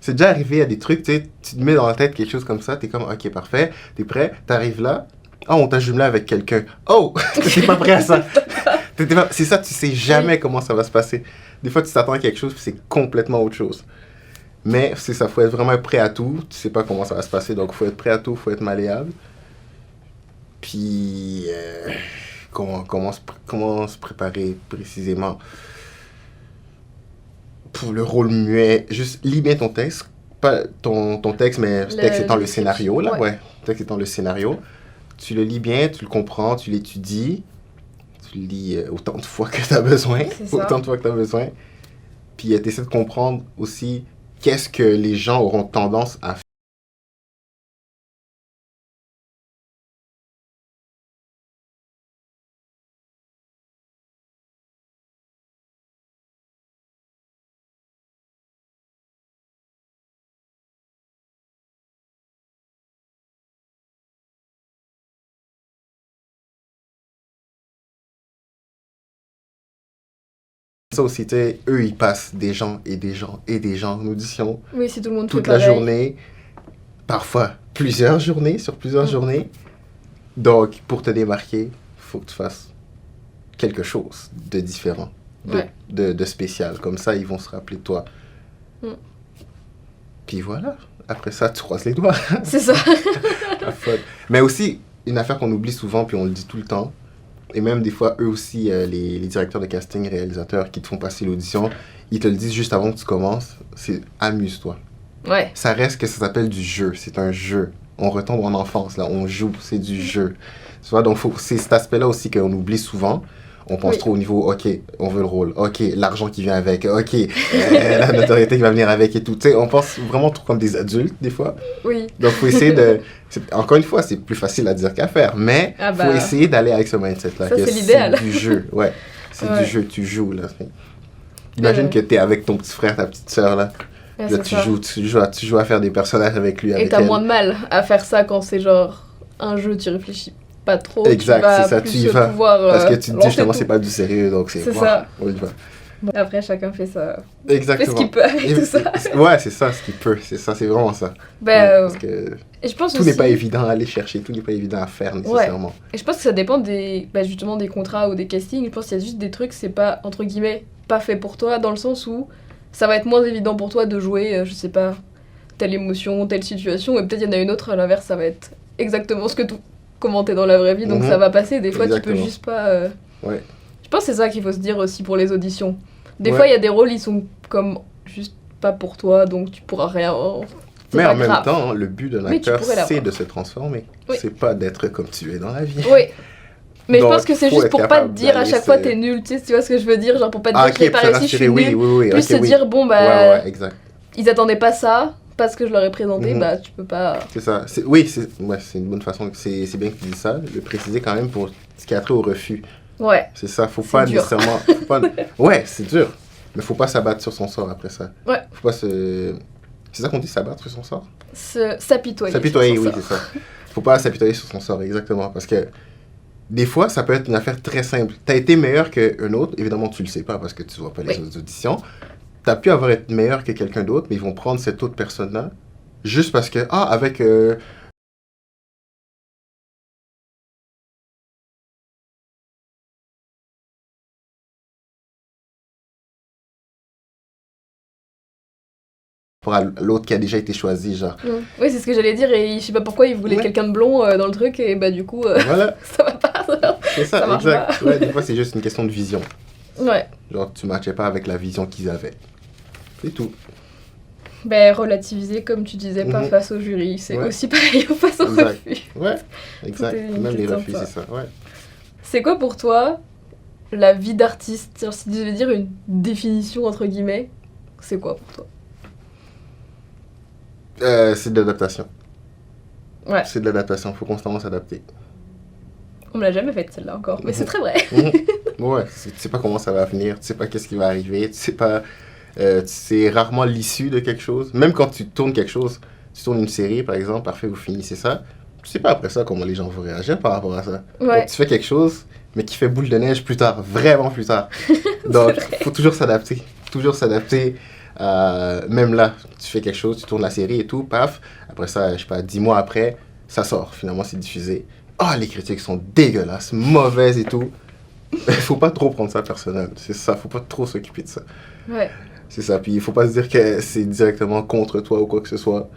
C'est déjà arrivé à des trucs, tu sais, tu te mets dans la tête quelque chose comme ça, t'es comme, ok, parfait, t'es prêt, t'arrives là, oh, on t'a jumelé avec quelqu'un. Oh, t'es pas prêt à ça. C'est ça, tu sais jamais comment ça va se passer. Des fois, tu t'attends à quelque chose, puis c'est complètement autre chose. Mais c'est ça, faut être vraiment prêt à tout. Tu sais pas comment ça va se passer, donc faut être prêt à tout, faut être malléable. Puis, comment se préparer précisément pour le rôle muet? Juste lis bien ton texte, pas ton texte, mais le texte étant le scénario, là, ouais. Texte étant le scénario. Tu le lis bien, tu le comprends, tu l'étudies. Tu le lis autant de fois que tu as besoin. Autant de fois que tu as besoin. Puis, tu essaies de comprendre aussi qu'est-ce que les gens auront tendance à faire. Ça aussi, tu sais, eux, ils passent des gens et des gens et des gens en audition. Oui, si tout le monde toute la journée. parfois plusieurs journées, sur plusieurs journées. Donc, pour te démarquer, il faut que tu fasses quelque chose de différent, de spécial. Comme ça, ils vont se rappeler de toi. Puis voilà. Après ça, tu croises les doigts. C'est ça. Mais aussi, une affaire qu'on oublie souvent, puis on le dit tout le temps, et même des fois, eux aussi, les directeurs de casting, réalisateurs qui te font passer l'audition, ils te le disent juste avant que tu commences, c'est amuse-toi. Ouais. Ça reste que ça s'appelle du jeu, c'est un jeu. On retombe en enfance, là, on joue, c'est du jeu. Tu vois, donc c'est cet aspect-là aussi qu'on oublie souvent. On pense trop au niveau, OK, on veut le rôle, OK, l'argent qui vient avec, OK, la notoriété qui va venir avec et tout. Tu sais, on pense vraiment trop comme des adultes, des fois. Oui. Donc, il faut essayer de... Encore une fois, c'est plus facile à dire qu'à faire, mais il faut essayer d'aller avec ce mindset-là. Ça, c'est l'idéal. C'est du jeu, ouais. C'est du jeu, tu joues, là. Imagine que t'es avec ton petit frère, ta petite sœur, là. Ouais, là tu joues à faire des personnages avec lui, avec et t'as moins de mal à faire ça quand c'est genre un jeu, tu réfléchis pas trop. Exact, c'est ça, tu y vas. Parce que tu te dis justement, c'est pas du sérieux, donc c'est ça. On y va. Bon, après, chacun fait ça. Exactement. Fait ce qu'il peut avec tout ça. Ouais, c'est ça, ce qu'il peut. C'est ça, c'est vraiment ça. Parce que et je pense tout n'est pas évident à aller chercher, tout n'est pas évident à faire nécessairement. Et je pense que ça dépend justement des contrats ou des castings. Je pense qu'il y a juste des trucs, c'est pas, entre guillemets, pas fait pour toi, dans le sens où ça va être moins évident pour toi de jouer, je sais pas, telle émotion, telle situation, et peut-être il y en a une autre, à l'inverse, ça va être exactement ce que comment t'es dans la vraie vie, donc ça va passer. Des fois, tu peux juste pas... Ouais. Je pense que c'est ça qu'il faut se dire aussi pour les auditions. Des fois, il y a des rôles, ils sont comme juste pas pour toi, donc tu pourras rien... Mais en même temps, le but d'un acteur, c'est de se transformer. Oui. C'est pas d'être comme tu es dans la vie. Oui. Mais donc, je pense que c'est juste pour pas te dire à chaque fois t'es nul, tu vois ce que je veux dire, genre pour pas te dire que j'ai pas réussi, je suis nul. Oui, plus se dire, bon bah, exact. Ils attendaient pas ça, parce que je leur ai présenté, bah tu peux pas... C'est ça. Oui, c'est une bonne façon, c'est bien que tu dis ça, le préciser quand même pour ce qui a trait au refus. Ouais. C'est ça, faut pas dur. Nécessairement... Ouais, c'est dur, mais faut pas s'abattre sur son sort après ça. Ouais. Faut pas se... C'est ça qu'on dit, s'abattre sur son sort? S'apitoyer. S'apitoyer, oui, c'est ça. Faut pas s'apitoyer sur son sort, exactement, parce que des fois, ça peut être une affaire très simple. T'as été meilleur qu'un autre, évidemment, tu le sais pas parce que tu vois pas les autres auditions. T'as pu avoir été meilleur que quelqu'un d'autre, mais ils vont prendre cette autre personne-là juste parce que, avec... pour l'autre qui a déjà été choisi, genre. Oui, c'est ce que j'allais dire, et je sais pas pourquoi ils voulaient quelqu'un de blond dans le truc, et bah du coup, voilà. ça va pas. C'est ça exact. Ouais, des fois, c'est juste une question de vision. Ouais. Genre, tu matchais pas avec la vision qu'ils avaient. C'est tout. Ben, relativiser, comme tu disais, pas face au jury. C'est aussi pareil face au refus. Ouais, exact. Même les refus, c'est ça. Ouais. C'est quoi pour toi la vie d'artiste? Si tu devais dire une définition, entre guillemets, c'est quoi pour toi? C'est de l'adaptation. Ouais. C'est de l'adaptation, faut constamment s'adapter. On me l'a jamais faite celle-là encore, mais c'est très vrai. Ouais, tu sais pas comment ça va venir, tu sais pas qu'est-ce qui va arriver, tu sais pas... c'est rarement l'issue de quelque chose. Même quand tu tournes quelque chose, tu tournes une série par exemple, parfait, vous finissez ça, tu sais pas après ça comment les gens vont réagir par rapport à ça. Ouais. Donc tu fais quelque chose, mais qui fait boule de neige plus tard, vraiment plus tard. Donc faut toujours s'adapter, même là, tu fais quelque chose, tu tournes la série et tout, paf, après ça, je sais pas, 10 mois après, ça sort, finalement c'est diffusé. Les critiques sont dégueulasses, mauvaises et tout. Faut pas trop prendre ça personnel, c'est ça, faut pas trop s'occuper de ça. Ouais. C'est ça, puis il faut pas se dire que c'est directement contre toi ou quoi que ce soit.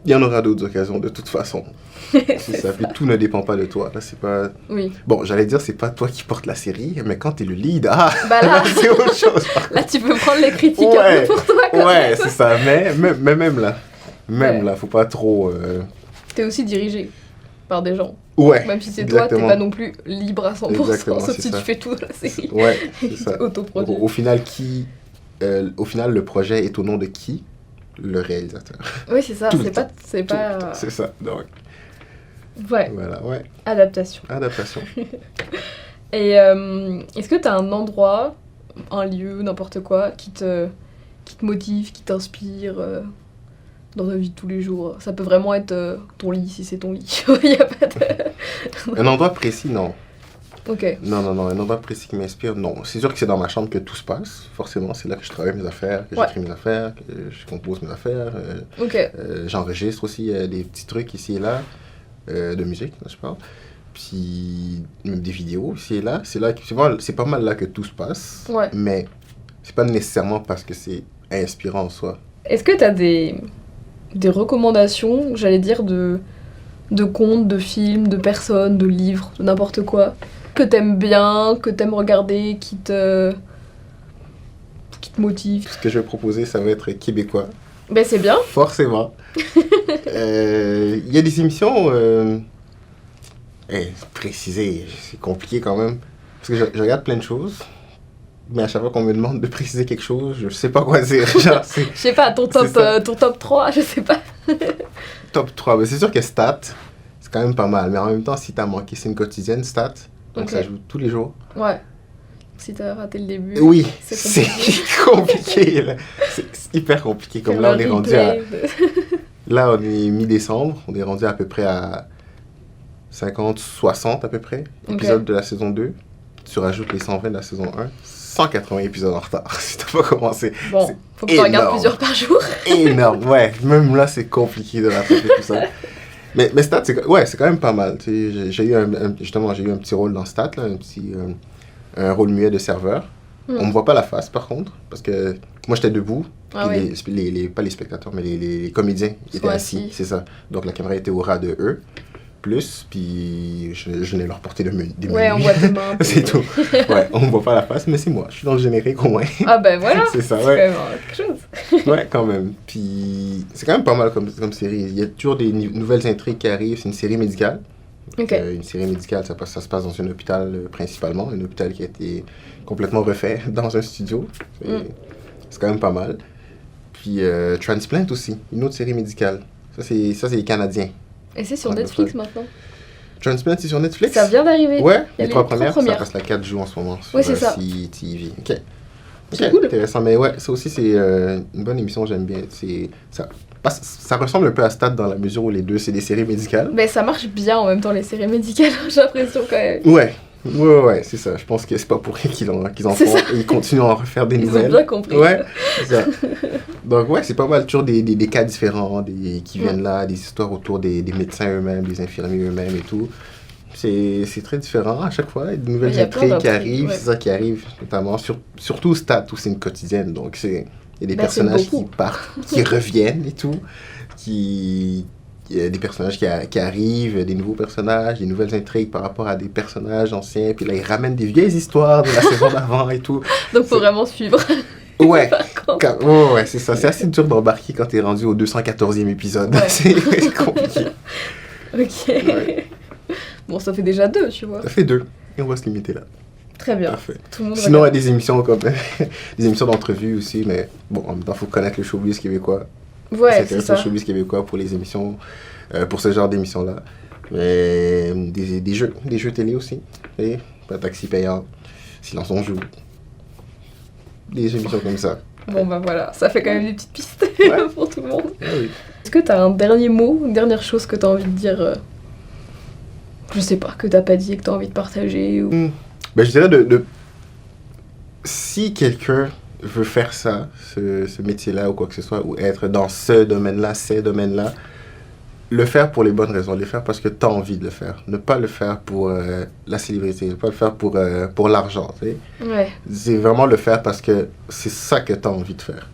Il y en aura d'autres occasions de toute façon. C'est ça, puis tout ne dépend pas de toi. Là, c'est pas... Oui. Bon, j'allais dire, c'est pas toi qui portes la série, mais quand t'es le lead, bah là, c'est autre chose. Là, tu peux prendre les critiques un peu pour toi. Ouais, c'est ça, mais même là, faut pas trop... T'es aussi dirigé par des gens. Ouais, même si c'est toi, t'es pas non plus libre à 100%, sauf si tu fais tout dans la série. Ouais, c'est ça. Autoproduit. Au final, le projet est au nom de qui? Le réalisateur. Oui, c'est ça. C'est pas... C'est ça, donc... Ouais. Voilà, ouais. Adaptation. Et est-ce que t'as un endroit, un lieu, n'importe quoi, qui te motive, qui t'inspire dans ta vie de tous les jours? Ça peut vraiment être ton lit, si c'est ton lit. Il y a pas de... Un endroit précis, non. Ok. Non, un endroit précis qui m'inspire, non. C'est sûr que c'est dans ma chambre que tout se passe, forcément. C'est là que je travaille mes affaires, que j'écris mes affaires, que je compose mes affaires. Ok. J'enregistre aussi des petits trucs ici et là, de musique, là, je parle. Puis même des vidéos ici et là. C'est pas mal là que tout se passe. Ouais. Mais c'est pas nécessairement parce que c'est inspirant en soi. Est-ce que t'as des recommandations, j'allais dire, de contes, de films, de personnes, de livres, de n'importe quoi, que t'aimes bien, que t'aimes regarder, qui te motive? Ce que je vais proposer, ça va être québécois. Ben c'est bien. Forcément. Il y a des émissions... préciser, c'est compliqué quand même. Parce que je regarde plein de choses, mais à chaque fois qu'on me demande de préciser quelque chose, je sais pas quoi dire. Genre, je sais pas, ton top 3, je sais pas. Top 3, mais c'est sûr que Stat, c'est quand même pas mal. Mais en même temps, si t'as manqué, c'est une quotidienne, Stat. Donc ça joue tous les jours. Ouais. Si t'as raté le début. Oui, c'est compliqué. Là. C'est hyper compliqué. Comme là, on est rendu à... Là, on est mi-décembre. On est rendu à peu près à 50, 60 à peu près épisodes de la saison 2. Tu rajoutes les 120 de la saison 1. 180 épisodes en retard, si t'as pas commencé. Bon, faut que tu regardes plusieurs par jour. Énorme, ouais. Même là, c'est compliqué de rattraper tout ça. Mais Stat, c'est quand même pas mal. J'ai eu un petit rôle dans Stat, là, un rôle muet de serveur. On me voit pas la face, par contre, parce que moi, j'étais debout. Pas les spectateurs, mais les comédiens étaient assis, c'est ça. Donc, la caméra était au ras de eux. Puis je venais leur porter des menus. Ouais, on voit tes mains. C'est tout. Ouais, on me voit pas la face, mais c'est moi. Je suis dans le générique au moins. Ah ben voilà. C'est ça, ouais. C'est quand même quelque chose. Ouais, quand même. Puis c'est quand même pas mal comme série. Il y a toujours des nouvelles intrigues qui arrivent. C'est une série médicale. Ok. Une série médicale, ça se passe dans un hôpital principalement. Un hôpital qui a été complètement refait dans un studio. C'est quand même pas mal. Puis Transplant aussi, une autre série médicale. Ça, c'est les Canadiens. Et c'est sur Netflix maintenant. Transplant, c'est sur Netflix? Ça vient d'arriver. Ouais, les trois premières. Ça passe la 4 jours en ce moment. Ouais, c'est ça. CTV. Ok. C'est cool. Intéressant. Mais ouais, ça aussi, c'est une bonne émission, j'aime bien. Ça ressemble un peu à Stat dans la mesure où les deux, c'est des séries médicales. Mais ça marche bien en même temps, les séries médicales, j'ai l'impression quand même. Ouais, c'est ça. Je pense que c'est pas pour rien qu'ils en font. Ils continuent à en refaire des nouvelles. Ils ont bien compris. Ouais, c'est ça. Donc ouais, c'est pas mal. Toujours des cas différents qui viennent là, des histoires autour des médecins eux-mêmes, des infirmiers eux-mêmes et tout. C'est très différent à chaque fois. Des nouvelles intrigues qui arrivent, c'est ça qui arrive, notamment. Surtout Stat, où c'est une quotidienne. Donc il y a des personnages qui partent, qui reviennent et tout. Il y a des personnages qui arrivent, des nouveaux personnages, des nouvelles intrigues par rapport à des personnages anciens. Puis là, ils ramènent des vieilles histoires de la saison d'avant et tout. Donc, faut vraiment suivre. Ouais, ouais, c'est ça. C'est assez dur d'embarquer quand t'es rendu au 214e épisode. Ouais. C'est compliqué. Ok. Ouais. Bon, ça fait déjà 2, tu vois. Ça fait 2. Et on va se limiter là. Très bien. Parfait. Sinon, il y a des émissions comme des émissions d'entrevue aussi, mais bon, en même temps, il faut connaître le showbiz québécois. Ouais, c'est ça. Le showbiz québécois pour les émissions, pour ce genre d'émissions-là. Mais des jeux télé aussi. Pas Taxi payant, Silence on joue. Des émissions comme ça. Bon, bah voilà, ça fait quand même des petites pistes pour tout le monde. Oui. Est-ce que t'as un dernier mot, une dernière chose que t'as envie de dire je sais pas, que t'as pas dit et que t'as envie de partager ou... Ben, je dirais si quelqu'un veut faire ça, ce métier-là ou quoi que ce soit, ou être dans ce domaine-là, ces domaines-là, le faire pour les bonnes raisons, le faire parce que tu as envie de le faire. Ne pas le faire pour la célébrité, ne pas le faire pour l'argent. Tu sais. Ouais. C'est vraiment le faire parce que c'est ça que tu as envie de faire.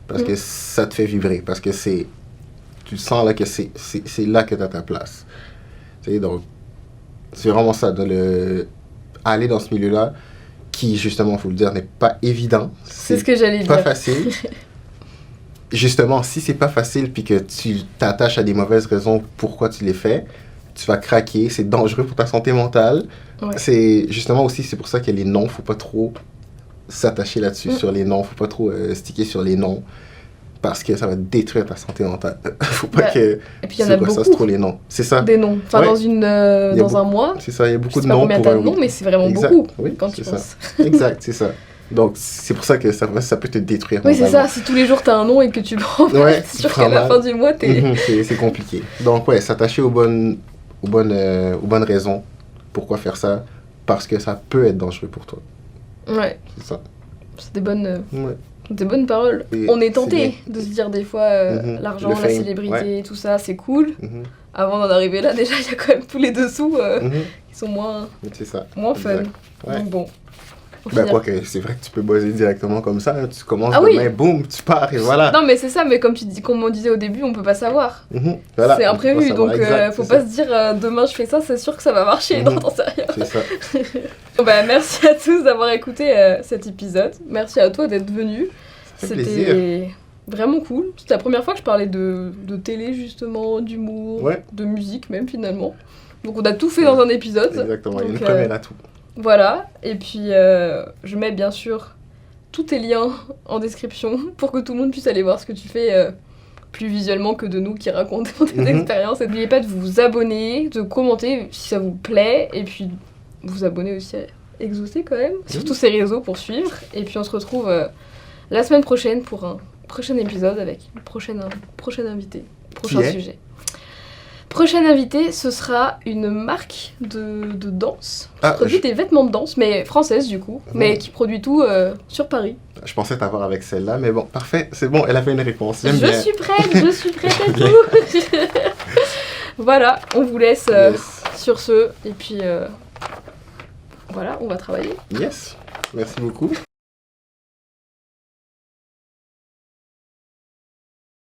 Parce que ça te fait vibrer, parce que tu sens là que c'est là que tu as ta place. Tu sais, donc, c'est vraiment ça, aller dans ce milieu-là, qui, justement, il faut le dire, n'est pas évident. C'est ce que j'allais dire. Pas facile. Justement, si c'est pas facile, puis que tu t'attaches à des mauvaises raisons pourquoi tu les fais, tu vas craquer, c'est dangereux pour ta santé mentale. Ouais. C'est justement aussi, c'est pour ça que les noms, faut pas trop s'attacher là-dessus, sur les noms, faut pas trop sticker sur les noms, parce que ça va détruire ta santé mentale. Faut pas que... Et puis il y en a beaucoup. Trop les noms. C'est ça. Des noms. Enfin, dans un mois. C'est ça, il y a beaucoup de noms. Je sais pas combien t'as de noms, mais c'est vraiment beaucoup quand tu penses. Exact, c'est ça. Donc, c'est pour ça que ça peut te détruire. Oui, c'est ça. Si tous les jours, t'as un nom et que tu prends mal, c'est sûr qu'à la fin du mois, c'est compliqué. Donc, ouais, s'attacher aux bonnes raisons. Pourquoi faire ça? parce que ça peut être dangereux pour toi. Ouais. C'est ça. C'est des bonnes... Ouais. Des bonnes paroles. Et on est tenté de se dire des fois l'argent, Le la fame, célébrité, tout ça, c'est cool. Mhm. Avant d'en arriver là, déjà, il y a quand même tous les dessous Mhm. qui sont moins C'est ça. fun. Exact. Ouais. Donc bon. Au Ben, final- quoi que c'est vrai que tu peux buzzer directement comme ça. Hein. Tu commences Ah oui. demain, boum, tu pars et voilà. Non, mais c'est ça, mais comme on disait au début, on peut pas savoir. Mhm. Voilà. C'est On peut imprévu, pas savoir. donc Exact, faut c'est pas ça. se dire demain je fais ça, c'est sûr que ça va marcher. Mhm. Non, t'en sais rien. C'est ça. Bon, bah, merci à tous d'avoir écouté cet épisode. Merci à toi d'être venu. Ça fait plaisir. C'était vraiment cool. C'était la première fois que je parlais de télé, justement, d'humour, Ouais. de musique même, finalement. Donc on a tout fait dans un épisode. Exactement. Il y a une Donc, première atout. Voilà. Et puis, je mets bien sûr tous tes liens en description pour que tout le monde puisse aller voir ce que tu fais plus visuellement que de nous qui racontons tes Mhm. expériences. Et n'oubliez pas de vous abonner, de commenter si ça vous plaît. Et puis, vous abonner aussi à Exaucé quand même, sur tous ces réseaux pour suivre. Et puis, on se retrouve la semaine prochaine pour un prochain épisode avec une prochaine invité, prochain Qui est sujet. Prochaine invitée, ce sera une marque de danse qui produit des vêtements de danse, mais française du coup, mais qui produit tout sur Paris. Je pensais t'avoir avec celle-là, mais bon, parfait, c'est bon, elle a fait une réponse. J'aime Je bien. suis prête à tout. Voilà, on vous laisse Yes. sur ce, et puis voilà, on va travailler. Yes. Merci beaucoup.